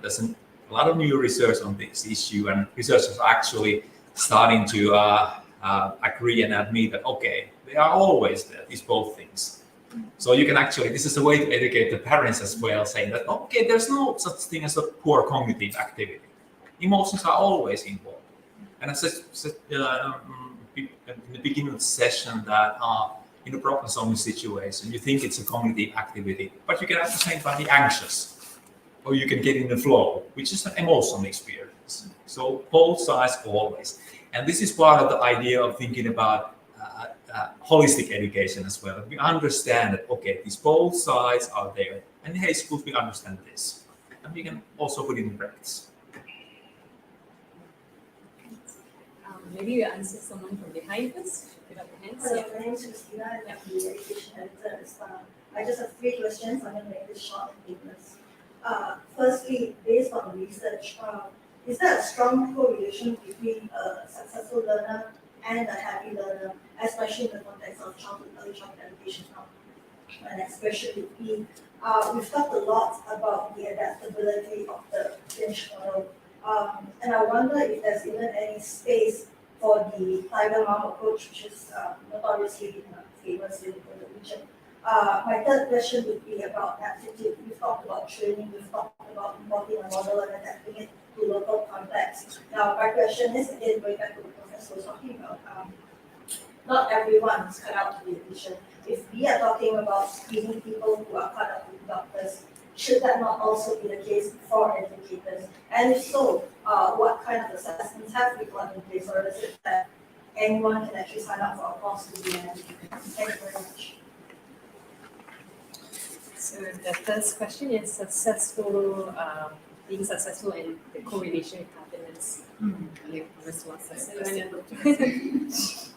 there's a lot of new research on this issue, and researchers are actually starting to agree and admit that, okay, they are always there, these both things. So you can actually, this is a way to educate the parents as well, saying that, okay, there's no such thing as a poor cognitive activity. Emotions are always involved. And I said in the beginning of the session that in a problem-solving situation, you think it's a cognitive activity, but you can at the same time be anxious, or you can get in the flow, which is an emotional experience. So both sides always. And this is part of the idea of thinking about holistic education as well. We understand that, okay, these both sides are there. And in HEI Schools, we understand this. And we can also put it in practice. Maybe you answer someone from behind us. Put up your hands. Hello, my name is Christina. I'm the education editor. I just have 3 questions. I'm going to make this short and painless. Firstly, based on research, is there a strong correlation between a successful learner and a happy learner, especially in the context of early childhood education now? My next question would be, we've talked a lot about the adaptability of the Finnish model, and I wonder if there's even any space for the tiger mom approach, which is notoriously famous in the region. My third question would be about aptitude. We've talked about training, we've talked about importing a model and adapting it to local context. Now, my question is, again, going back to what the professor was talking about, not everyone is cut out to be a teacher. If we are talking about screening people who are cut out to be doctors, should that not also be the case for educators? And if so, what kind of assessments have we got in place, or is it that anyone can actually sign up for a course to be an educator? Thank you very much. So the first question is being successful and the correlation with happiness.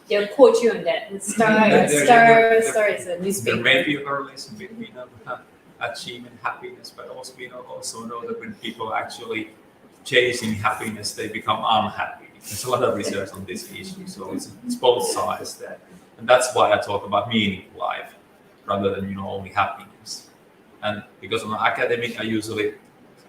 They'll quote you on that. Star is a newspaper. There may be a correlation between achievement, happiness, but also we also know that when people actually chasing happiness, they become unhappy. There's a lot of research on this issue, so it's both sides there, and that's why I talk about meaningful life rather than only happiness. And because I'm an academic, I usually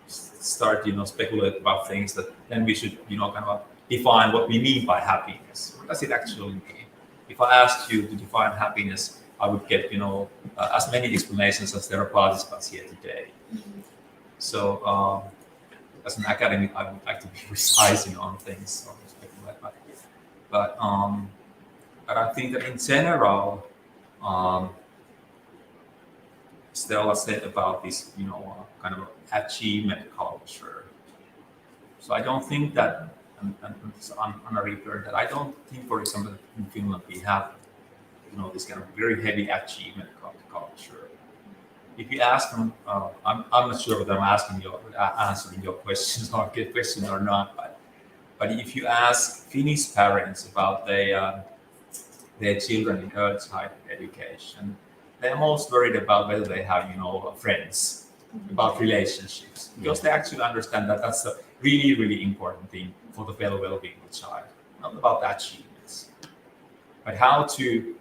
start speculate about things that then we should kind of define what we mean by happiness. What does it actually mean? If I asked you to define happiness, I would get as many explanations as there are participants here today. So as an academic, I would like to be precise on things. But I think that in general, Stella said about this, kind of achievement culture. So I don't think that, and on a return, that I don't think, for example, in Finland we have, this kind of very heavy achievement culture. If you ask them, I'm not sure whether I'm answering your questions or not, but if you ask Finnish parents about their children in early childhood education, they're most worried about whether they have, friends, about relationships, because they actually understand that that's a really, really important thing for the well-being of the child, not about the achievements, but how to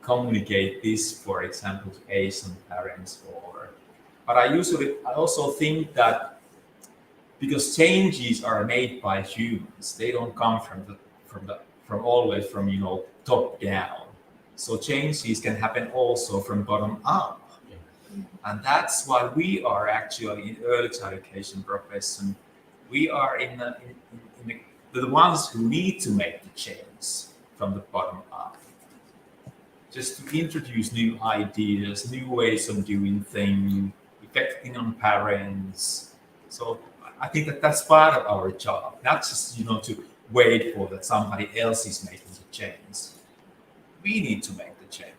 communicate this, for example, to Asian parents. But I also think that because changes are made by humans, they don't come from always from top down. So changes can happen also from bottom up. And that's why we are actually in early child education profession. We are in the ones who need to make the change from the bottom up. Just to introduce new ideas, new ways of doing things, affecting on parents. So I think that that's part of our job, not just to wait for that somebody else is making the change. We need to make the change.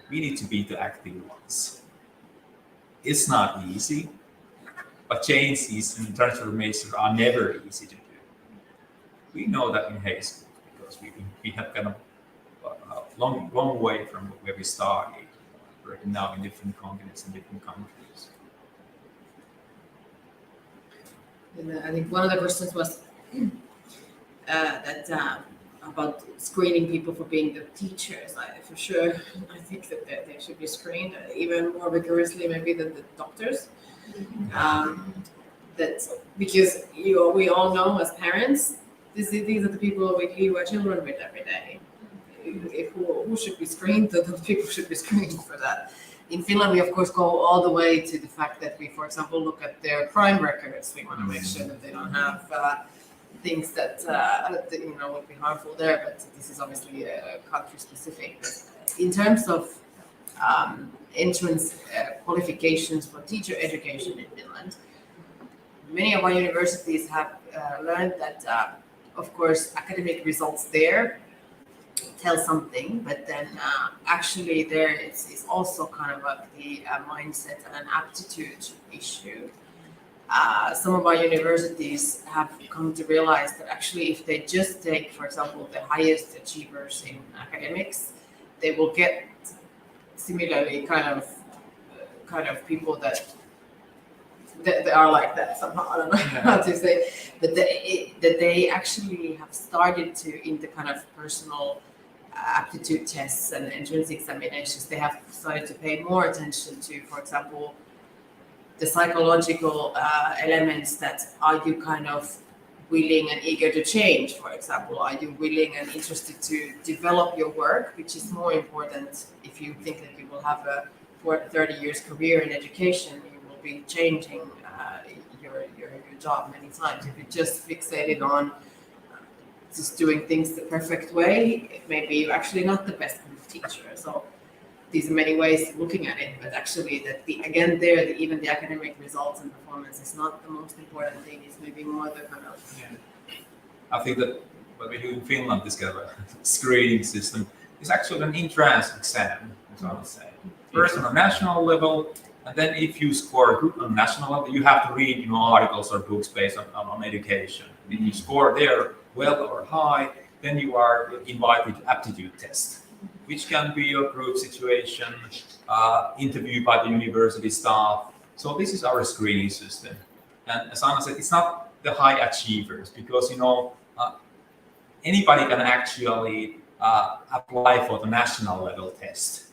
We need to be the active ones. It's not easy, but changes and transformations are never easy to do. We know that in HEI Schools because we have kind of a long way from where we started, working now in different continents and different countries. And I think one of the questions was about screening people for being the teachers. For sure, I think that they should be screened even more rigorously maybe than the doctors. That's because we all know as parents these are the people we leave our children with every day. Who should be screened? Those people should be screened for that. In Finland, we of course go all the way to the fact that we, for example, look at their crime records. We want to make sure that they don't have things that would be harmful there. But this is obviously country specific. In terms of entrance qualifications for teacher education in Finland, many of our universities have learned that, of course, academic results there tell something, but then actually there it's also kind of the mindset and an aptitude issue. Some of our universities have come to realize that actually if they just take, for example, the highest achievers in academics, they will get similarly kind of people that are like that somehow. I don't know how to say, but that they actually have started to, in the kind of personal aptitude tests and entrance examinations, they have started to pay more attention to, for example, the psychological elements. That are you kind of willing and eager to change, for example? Are you willing and interested to develop your work, which is more important if you think that you will have a 30 years career in education, you will be changing your job many times. If you're just fixated on just doing things the perfect way, maybe you're actually not the best kind of teacher. So these are many ways of looking at it, but actually that even the academic results and performance is not the most important thing. It's maybe more the kind of... Yeah. I think that what we do in Finland, this kind of screening system, is actually an entrance exam, as I would say. First on a national level, and then if you score good on national level, you have to read articles or books based on education. If you score there well or high, then you are invited to aptitude test, which can be a group situation, interview by the university staff. So this is our screening system. And as Anna said, it's not the high achievers, because anybody can actually apply for the national level test.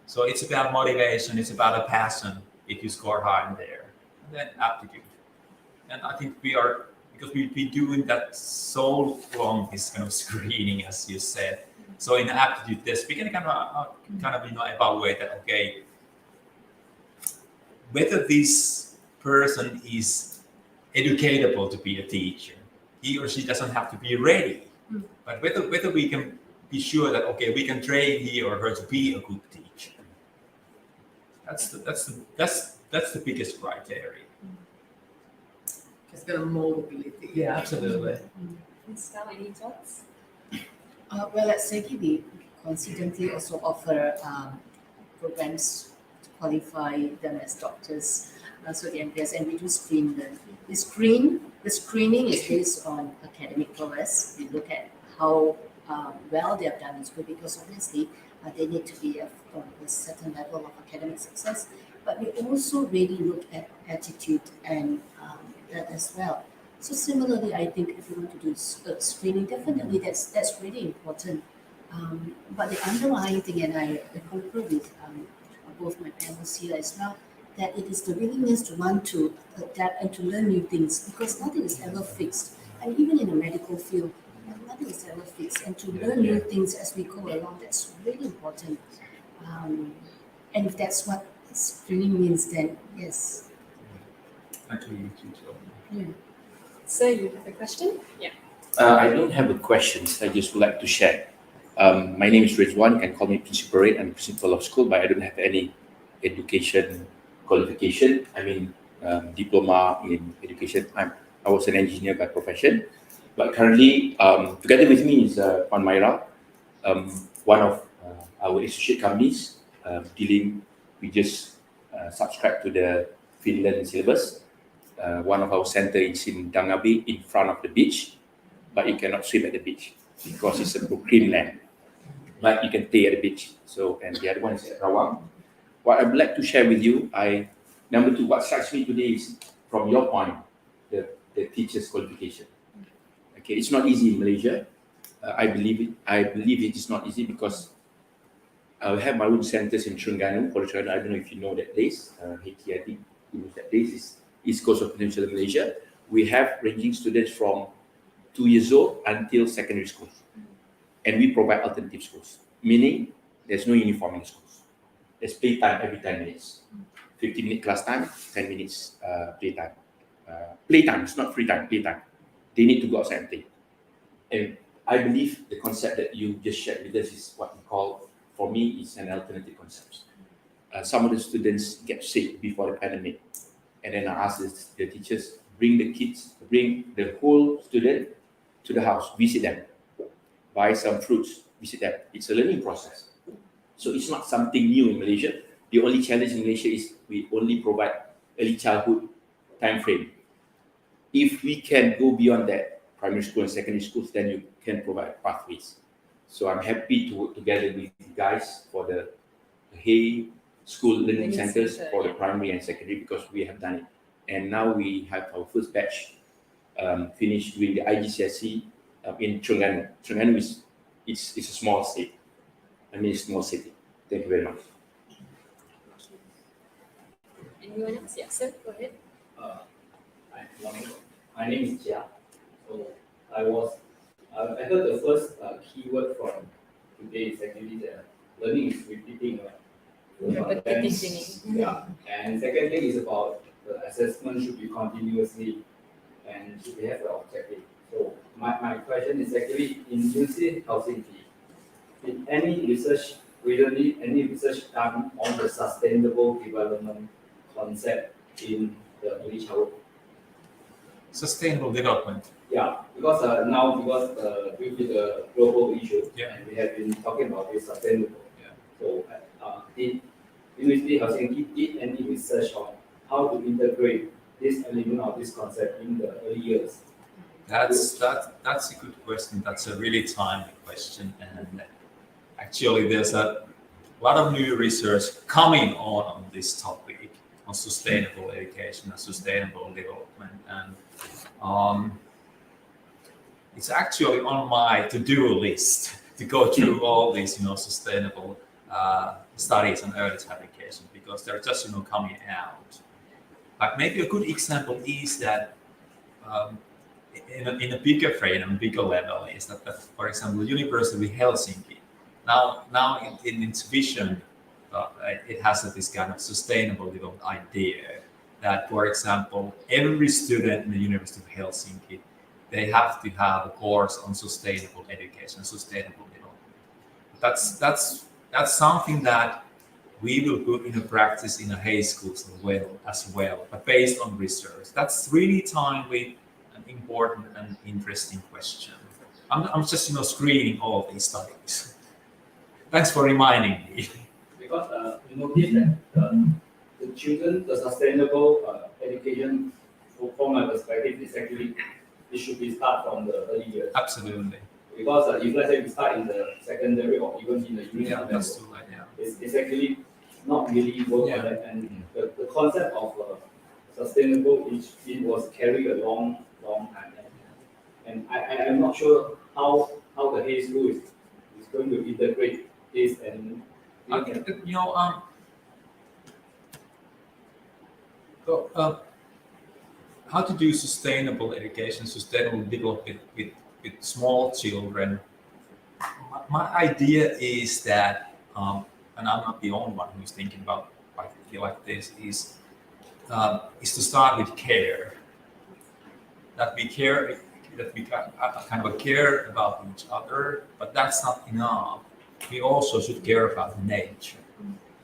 So it's about motivation, it's about a passion if you score high in there. And then aptitude. And I think because we've been doing that so long, this kind of screening, as you said. So in the aptitude test, we can kind of evaluate that, okay, whether this person is educatable to be a teacher. He or she doesn't have to be ready, but whether we can be sure that, okay, we can train he or her to be a good teacher. That's the biggest criteria. It's kind of moldability. Yeah, absolutely. Estelle, any thoughts? Well, at SEGi, we coincidentally also offer programs to qualify them as doctors, so the MPS, and we do screen them. The screening is based on academic progress. We look at how well they have done in school, because obviously they need to be from a certain level of academic success. But we also really look at attitude and that as well. So similarly, I think if you want to do screening, definitely that's really important. But the underlying thing, and I concur with both my panels here as well, that it is the willingness to want to adapt and to learn new things, because nothing is ever fixed. And even in the medical field, nothing is ever fixed. And to learn new things as we go along, that's really important. And if that's what screening means, then yes. Actually, Yeah. Sir, you have a question? Yeah. I don't have a question. I just would like to share. My name is Rizwan. You can call me Principal Ray. I'm principal of school, but I don't have any education qualification. I mean, diploma in education. I was an engineer by profession, but currently, together with me is Puan Maira, one of our associate companies we just subscribed to the Finland syllabus. One of our centers is in Dangabe, in front of the beach, but you cannot swim at the beach because it's a green land. But you can play at the beach. So, and the other one is at Rawang. What I would like to share with you, number two, what strikes me today is, from your point, the teacher's qualification. Okay, it's not easy in Malaysia. I believe it is not easy because I have my own centers in Terengganu. I don't know if you know that place. HEI, I think you know that place is East Coast of Peninsular Malaysia. We have ranging students from 2 years old until secondary school. And we provide alternative schools, meaning there's no uniform in schools. There's playtime every 10 minutes. 15-minute class time, 10 minutes playtime. Playtime, it's not free time, playtime. They need to go outside and play. And I believe the concept that you just shared with us is what we call, for me, is an alternative concept. Some of the students get sick before the pandemic. And then I ask the teachers, bring the kids, bring the whole student to the house, visit them, buy some fruits, visit them. It's a learning process. So it's not something new in Malaysia. The only challenge in Malaysia is we only provide early childhood time frame. If we can go beyond that, primary school and secondary schools, then you can provide pathways. So I'm happy to work together with you guys for the HEI School Learning Centers for the primary and secondary, because we have done it. And now we have our first batch finished doing the IGCSE in Terengganu. Terengganu is a small state. It's a small city. Thank you very much. Anyone else? Yes, sir, go ahead. Hi, morning. My name is Jia. So I heard the first keyword from today is actually that learning is repeating. Repetitive thinking. Yeah. And second thing is about the assessment should be continuously and should have the objective. So my question is actually in UC Helsinki, did any research done on the sustainable development concept in the early childhood? Sustainable development. Yeah, because due to the global issue, Yeah. and we have been talking about this sustainable. Yeah. So, did University of Helsinki did any research on how to integrate this element of this concept in the early years? That's a good question. That's a really timely question, and actually, there's a lot of new research coming on this topic on sustainable education and sustainable development, and it's actually on my to-do list to go through all these, sustainable studies on early childhood education, because they're just, coming out. Like maybe a good example is that in a bigger frame, on a bigger level, is that for example, University of Helsinki, now in its vision, it has this kind of sustainable development idea that, for example, every student in the University of Helsinki, they have to have a course on sustainable education, sustainable development. That's something that we will put into practice in the HEI schools as well, but based on research. That's really timely and important and interesting question. I'm just screening all these studies. Thanks for reminding me. Because we noticed that the children, the sustainable education, from my perspective, is actually it should be start from the early years. Absolutely. Because if let's say we start in the secondary or even in the university level, that's too late. it's actually not really work on that. And the concept of sustainable it was carried a long time. And I'm not sure how the HEI school is going to integrate this and I think that, how to do sustainable education, sustainable development with small children. My idea is that, and I'm not the only one who's thinking about like this, is to start with care. That we care, that we kind of care about each other, but that's not enough. We also should care about nature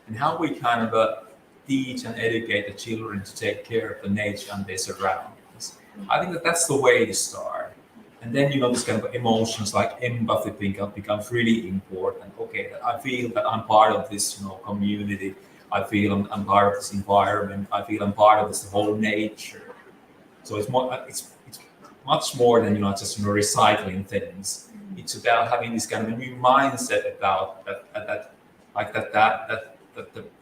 and how we kind of teach and educate the children to take care of the nature and their surroundings. I think that's the way to start. And then, this kind of emotions like empathy becomes really important. Okay, I feel that I'm part of this, community. I feel I'm part of this environment. I feel I'm part of this whole nature. So it's much more than, just, recycling things. It's about having this kind of a new mindset about that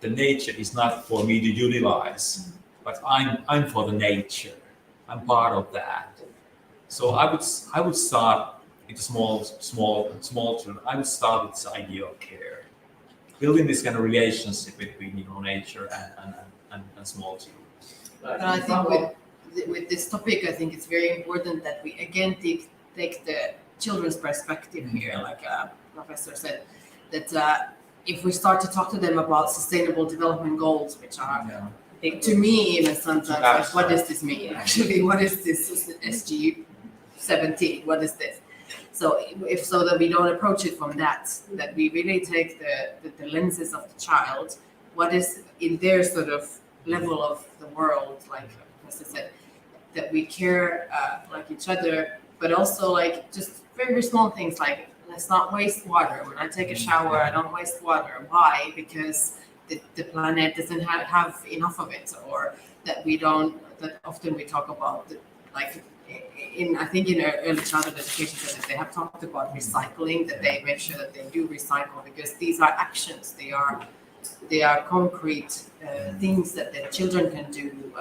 the nature is not for me to utilize, but I'm for the nature. I'm part of that. So I would start with small children. I would start with this idea of care, building this kind of relationship between nature and small children. But I think with this topic, I think it's very important that we again take the children's perspective here, like Professor said, that if we start to talk to them about sustainable development goals, which are, to me, even sometimes, like, what does this mean? Actually, what is this SG 17? What is this? So if so that we don't approach it from that we really take the lenses of the child, what is in their sort of level of the world, like Professor said, that we care like each other, but also like just very, very small things like let's not waste water. When I take a shower, I don't waste water. Why? Because the planet doesn't have enough of it, or that we don't, that often we talk about like I think in early childhood education that they have talked about recycling, that they make sure that they do recycle, because these are actions, they are concrete things that the children can do,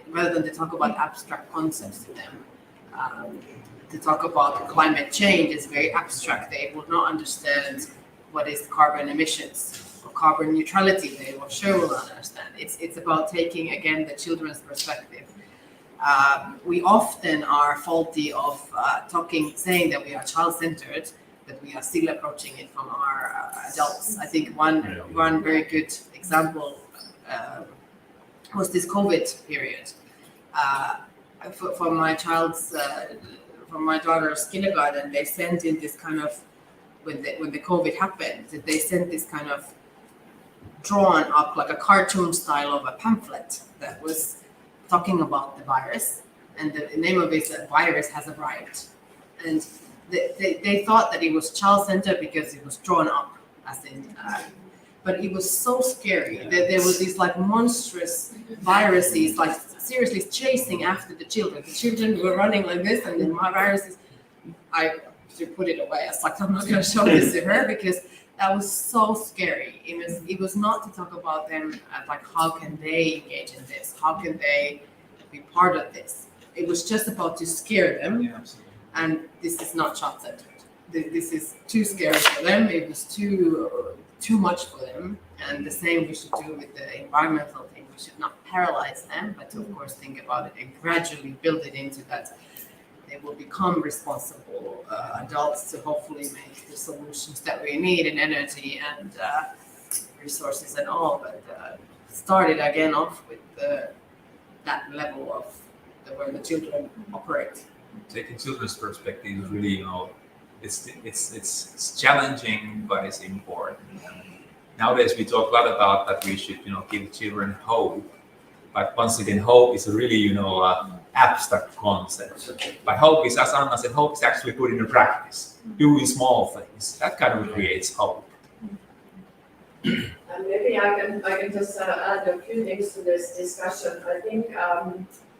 rather than to talk about abstract concepts to them. To talk about climate change is very abstract. They will not understand what is carbon emissions or carbon neutrality. They will sure will not understand. It's about taking again the children's perspective. We often are faulty of saying that we are child-centered, but we are still approaching it from our adults. I think one very good example was this COVID period. For my daughter's kindergarten, they sent in this kind of, when the COVID happened, they sent this kind of drawn up like a cartoon style of a pamphlet that was talking about the virus, and the name of it is that virus has arrived. And they thought that it was child-centered because it was drawn up, as in, but it was so scary that there were these like monstrous viruses, like seriously chasing after the children. The children were running like this, and then my viruses, I should put it away. I was like, I'm not going to show this to her because that was so scary. It was not to talk about them as like, how can they engage in this? How can they be part of this? It was just about to scare them. Yeah, absolutely. And this is not child-centered. This is too scary for them. It was too much for them. And the same we should do with the environmental thing. We should not paralyze them, but to, of course, think about it and gradually build it into that they will become responsible adults to hopefully make the solutions that we need in energy and resources and all. But started again off with that level of where the children operate. Taking children's perspective is really, it's challenging, but it's important. Nowadays we talk a lot about that we should, give children hope. But once again, hope is a really, abstract concept. But hope is, as Anna said, hope is actually put into practice, doing small things. That kind of creates hope. And maybe I can just add a few things to this discussion. I think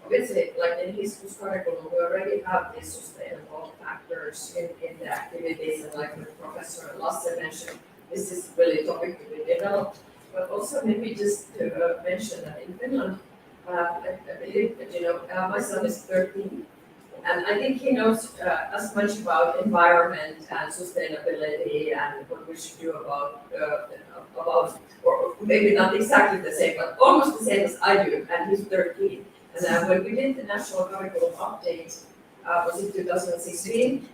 obviously, like in his school's curriculum, we already have these sustainable factors in the activities, and like Professor Lasse mentioned, this is really a topic to be developed. But also maybe just to mention that in Finland, I believe that, my son is 13, and I think he knows as much about environment and sustainability and what we should do about, or maybe not exactly the same, but almost the same as I do, and he's 13. And when we did the national curriculum update, was in 2016,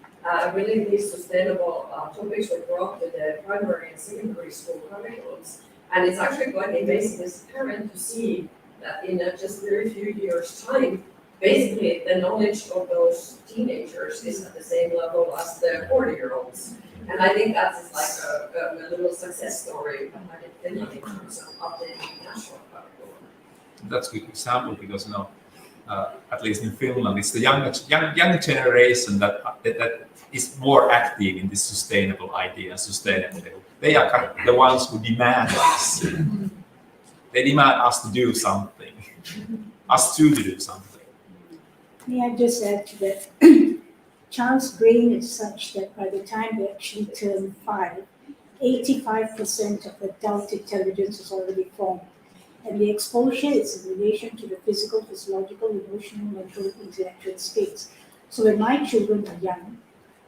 really these sustainable topics were brought to the primary and secondary school curriculums. And it's actually quite amazing as a parent to see that in just very few years' time, basically the knowledge of those teenagers is at the same level as the 40-year-olds. And I think that's like a little success story behind Finland in terms of updating the national curriculum. That's a good example because, at least in Finland, it's the young generation that is more active in this sustainable idea, sustainability. They are kind of the ones who demand us. They demand us to do something, us to do something. May I just add to that? Child's brain is such that by the time they actually turn 5, 85% of adult intelligence is already formed. And the exposure is in relation to the physical, physiological, emotional, mental, intellectual states. So when my children are young,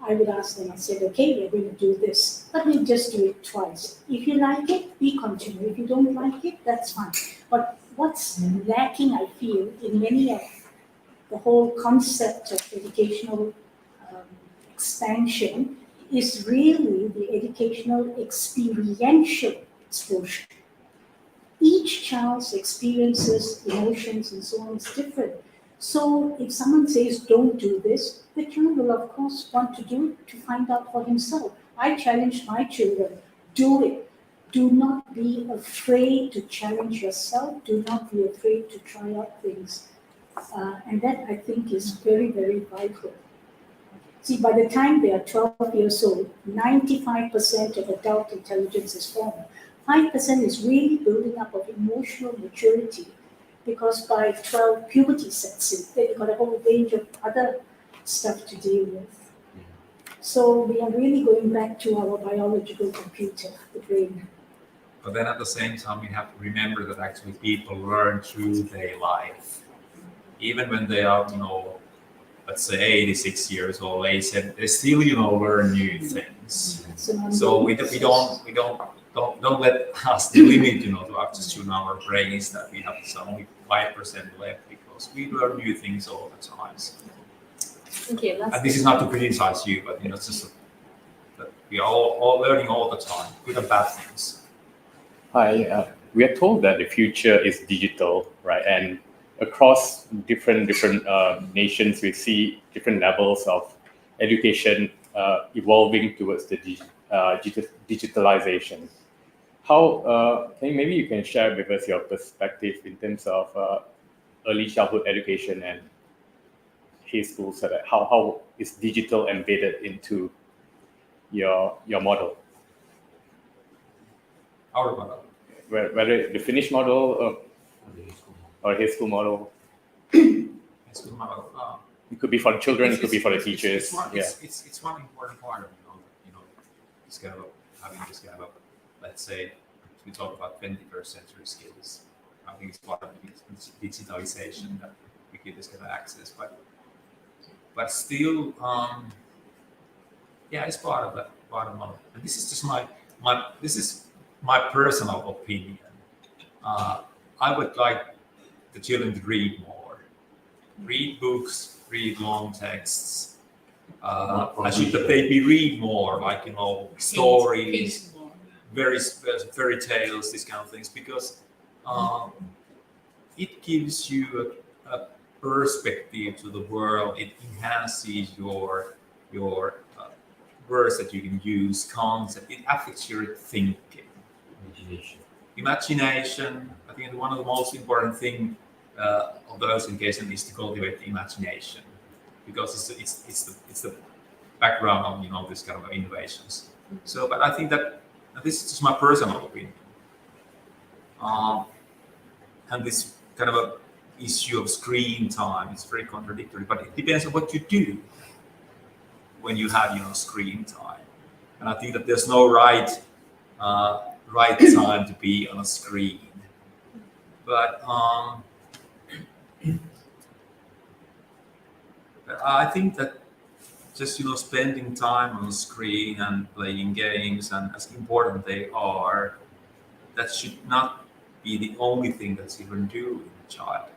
I would ask them, I said, okay, we're going to do this, but we just do it twice. If you like it, we continue. If you don't like it, that's fine. But what's lacking, I feel, in many of the whole concept of educational expansion is really the educational experiential exposure. Each child's experiences, emotions, and so on is different. So if someone says, don't do this, the child will, of course, want to do it to find out for himself. I challenge my children, do it. Do not be afraid to challenge yourself. Do not be afraid to try out things. And that, I think, is very, very vital. See, by the time they are 12 years old, 95% of adult intelligence is formed. 5% is really building up of emotional maturity, because by 12, puberty sets in. They've got a whole range of other stuff to deal with. So we are really going back to our biological computer, the brain. But then at the same time, we have to remember that actually people learn through their life. Even when they are, let's say 86 years old, they still, learn new things. So we don't let us limit, to access to our brains that we have only 5% left, because we learn new things all the time. Okay, and this is not to criticize you, but it's just that we are all learning all the time, good and bad things. Hi, we are told that the future is digital, right? And across different nations, we see different levels of education evolving towards the digitalization. How maybe you can share with us your perspective in terms of early childhood education and HEI Schools, so that how is digital embedded into your model? Our model. Whether the Finnish model or HEI School model. School model. It could be for the children, it could be for the teachers. It's one important part of this kind of having this kind of, let's say, we talk about 21st century skills. I think it's part of the digitalization that we give this kind of access, but still, it's part of that model. And this is just my personal opinion. I would like the children to read more, read books, read long texts. I should that they read more, like stories, fairy tales, these kind of things, because it gives you a perspective to the world. It enhances your words that you can use, concept. It affects your thinking. Imagination. I think one of the most important things of those education is to cultivate the imagination, because it's the background of this kind of innovations. So, but I think that this is just my personal opinion. And this kind of a issue of screen time is very contradictory, but it depends on what you do when you have screen time. And I think that there's no right time to be on a screen. But I think that just spending time on the screen and playing games, and as important they are, that should not be the only thing that's even do with a child.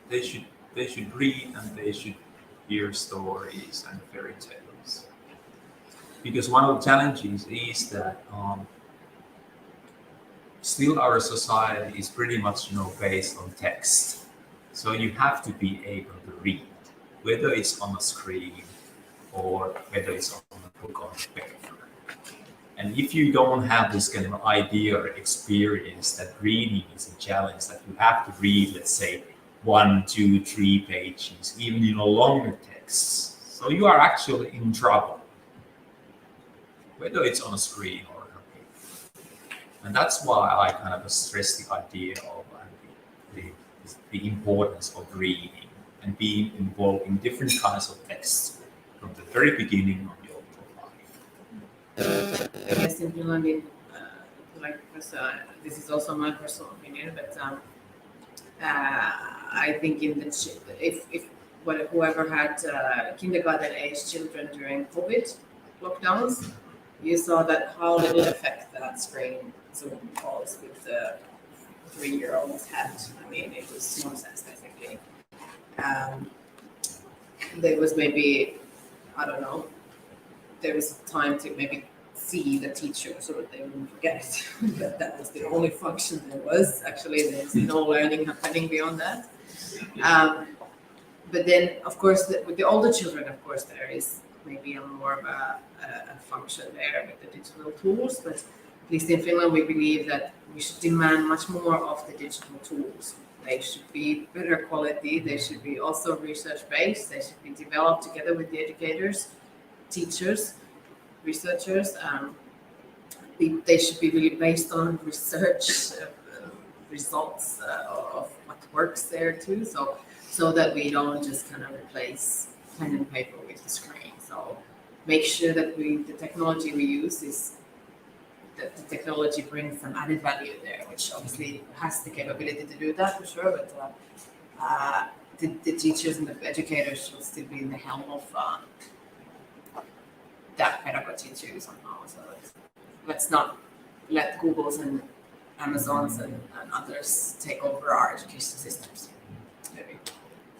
They should read, and they should hear stories and fairy tales. Because one of the challenges is that still our society is pretty much based on text. So you have to be able to read, whether it's on a screen or whether it's on a book on paper. And if you don't have this kind of idea or experience that reading is a challenge, that you have to read, let's say, 1, 2, 3 pages, even longer texts, so you are actually in trouble, whether it's on a screen or on a paper. And that's why I kind of stress the idea of the importance of reading and being involved in different kinds of texts from the very beginning of your life. Yes, in Finland, because this is also my personal opinion, but I think if whoever had kindergarten age children during COVID lockdowns, you saw that how little effect that screen Zoom calls with the 3-year-olds had. I mean, it was nonsense, basically. There was maybe I don't know, there is time to maybe see the teacher so that they wouldn't forget that was the only function there was. Actually, there's no learning happening beyond that. But then, of course, with the older children, of course, there is maybe a more of a function there with the digital tools. But at least in Finland, we believe that we should demand much more of the digital tools. They should be better quality. They should be also research-based. They should be developed together with the educators, teachers, researchers. They should be really based on research results of what works there too. So that we don't just kind of replace pen and paper with the screen. So make sure that the technology we use is that the technology brings some added value there, which obviously has the capability to do that for sure, but the teachers and the educators should still be in the helm of that pedagogy too somehow. So let's not let Googles and Amazons and others take over our education systems. Maybe.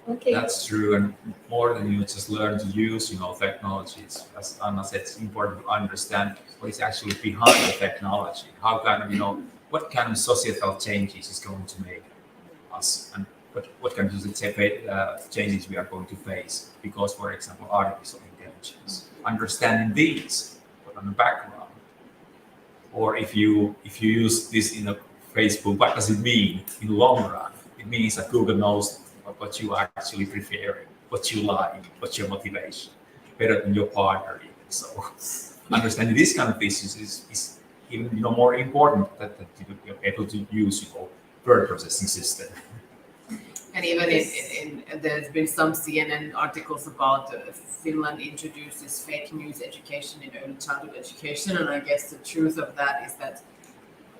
Okay. That's true, and more than you just learn to use, technologies. As Anna said, it's important to understand what is actually behind the technology. How kind of, what kind of societal changes is going to make us, and what kind of changes we are going to face because, for example, artificial intelligence. Understanding these, but on the background, or if you use this in a Facebook, what does it mean in the long run? It means that Google knows what you are actually preferring, what you like, what's your motivation, better than your partner even. So understanding this kind of issues is even more important that you're able to use word processing system. And even in there's been some CNN articles about Finland introduces fake news education in early childhood education, and I guess the truth of that is that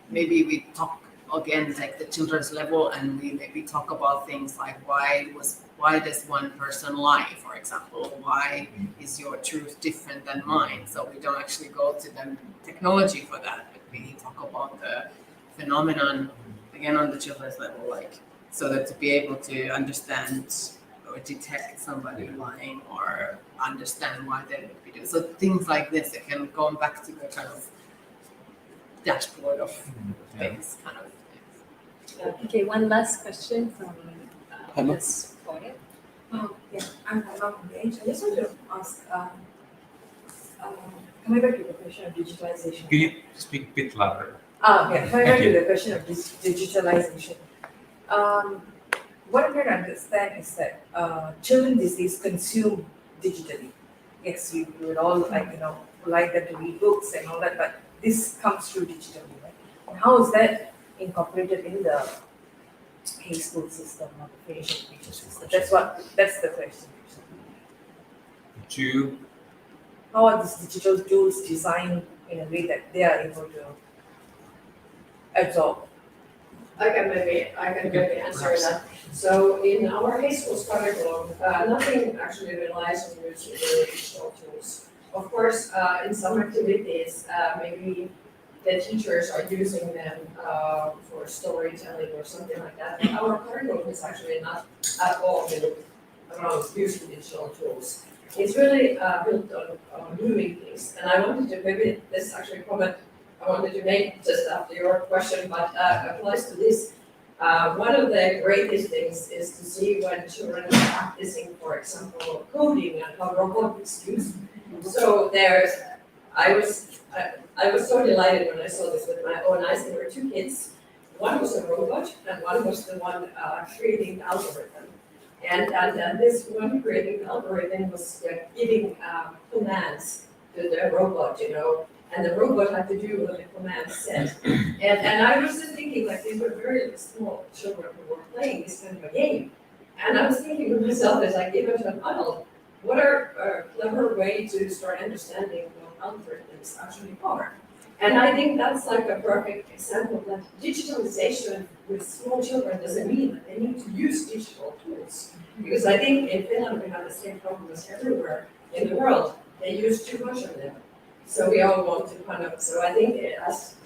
maybe we talk again like the children's level, and we maybe talk about things like why does one person lie, for example, why is your truth different than mine? So we don't actually go to the technology for that, but we talk about the phenomenon again on the children's level, like so that to be able to understand or detect somebody lying or understand why they would be doing so things like this. It can go back to the kind of dashboard of things, kind of. Okay, one last question from this podium. Yeah, I'm Hannah from the Age. I just want to ask, coming back to the question of digitalization. Can you speak a bit louder? Yeah, coming back to the question of digitalization. What I'm trying to understand is that children these days consume digitally. Yes, we would all like them to read books and all that, but this comes through digitally, right? And how is that incorporated in the HEI school system or the Finnish education system? That's the question. How are these digital tools designed in a way that they are able to absorb? I can maybe answer that. So in our HEI schools curriculum, nothing actually relies on using the digital tools. Of course, in some activities, maybe the teachers are using them for storytelling or something like that. But our curriculum is actually not at all built around using digital tools. It's really built on doing things. And I wanted to, maybe this actually comment I wanted to make just after your question, but applies to this. One of the greatest things is to see when children are practicing, for example, coding and how robotics used. So I was so delighted when I saw this with my own eyes. There were two kids. One was a robot, and one was the one creating the algorithm. And this one creating the algorithm was giving commands to the robot, and the robot had to do what the command said. And I was just thinking, like, these were very small children who were playing this kind of a game. And I was thinking to myself as I gave it to an adult, what are a clever way to start understanding what algorithms actually are? And I think that's like a perfect example that digitalization with small children doesn't mean that they need to use digital tools. Because I think in Finland we have the same problem as everywhere in the world. They use too much of them. So we all want to so I think as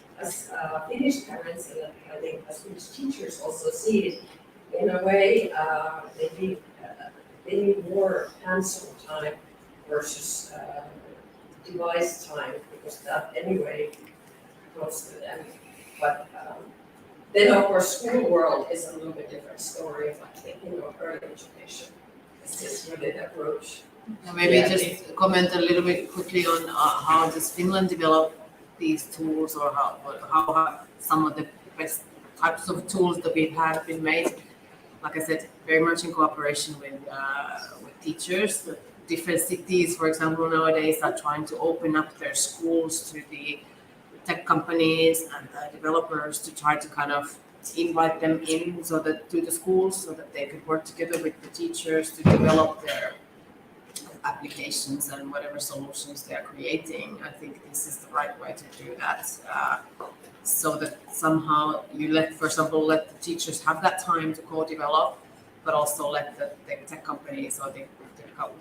Finnish parents and I think as Finnish teachers also see it in a way, they need more hands-on time versus device time, because that anyway goes to them. But then of course school world is a little bit different story of like thinking of early education. It's just really the approach. Maybe just comment a little bit quickly on how does Finland develop these tools, or how have some of the best types of tools that we've had been made. Like I said, very much in cooperation with teachers. The different cities, for example, nowadays are trying to open up their schools to the tech companies and developers to try to kind of invite them in so that to the schools so that they could work together with the teachers to develop their applications and whatever solutions they are creating. I think this is the right way to do that, so that somehow you for example, let the teachers have that time to co-develop, but also let the tech companies or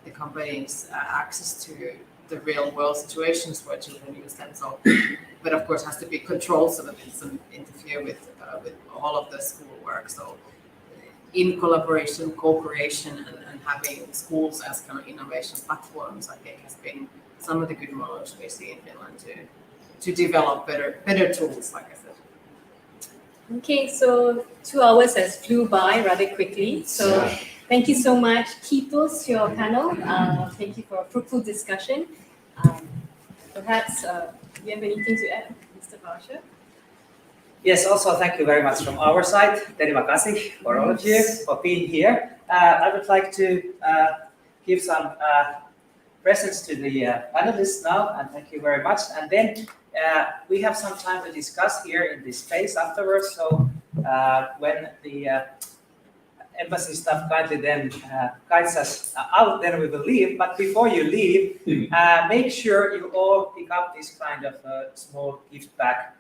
the companies access to the real world situations where children use them. So, but of course has to be controlled so that it doesn't interfere with all of the schoolwork. So in collaboration, co-creation, and having schools as kind of innovation platforms, I think has been some of the good models we see in Finland to develop better tools, like I said. Okay, so 2 hours has flew by rather quickly. So thank you so much. Kiitos to your panel. Thank you for a fruitful discussion. Perhaps you have anything to add, Mr. Varsha? Yes, also thank you very much from our side. Terima kasih for all of you for being here. I would like to give some presents to the panelists now, and thank you very much. And then we have some time to discuss here in this space afterwards. So when the embassy staff kindly then guides us out, then we will leave. But before you leave, make sure you all pick up this kind of small gift bag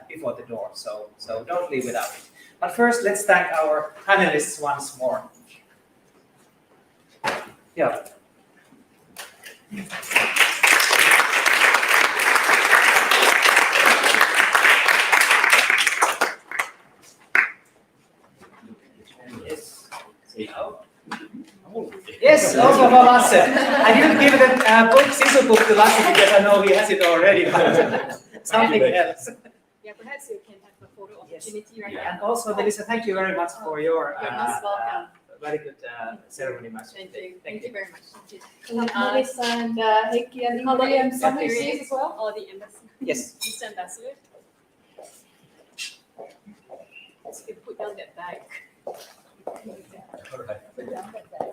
before the door. So don't leave without it. But first, let's thank our panelists once more. Yeah. Yes. Yes, also for Lasse. I didn't give the scissor book to Lasse because I know he has it already, but something else. Yeah, perhaps you can have a photo opportunity right now. And also, Melissa, thank you very much for your You're most welcome. very good ceremony master. Thank you. Thank you very much. Thank you. Melissa and Heikki and How about Ingrid and you? some Okay. as well? Or the embassy? Yes. Mr. Ambassador? So you put down that bag. All right. Put down that bag.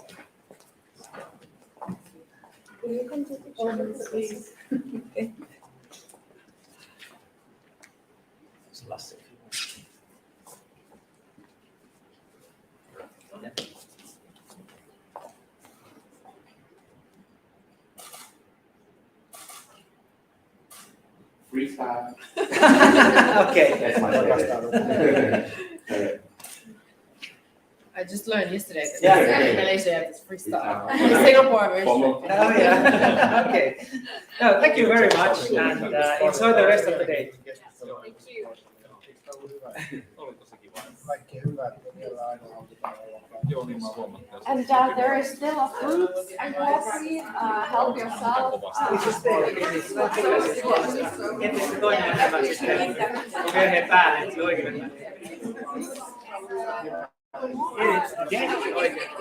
You can take pictures, please. Okay. It's Lasse. Freestyle. Okay. That's my favorite. I just learned yesterday that Yeah. in Malaysia it's freestyle. Yeah. Singapore version. Oh yeah. Okay. No, thank you very much, and enjoy the rest of the day. Thank you. Kaikkea hyvää, vielä aina autetaan olla. Joo, niin mä huomaan. And there is still a fruit and coffee. Help yourself. Entistä toinen perheen päälle, se oikein. Oikein.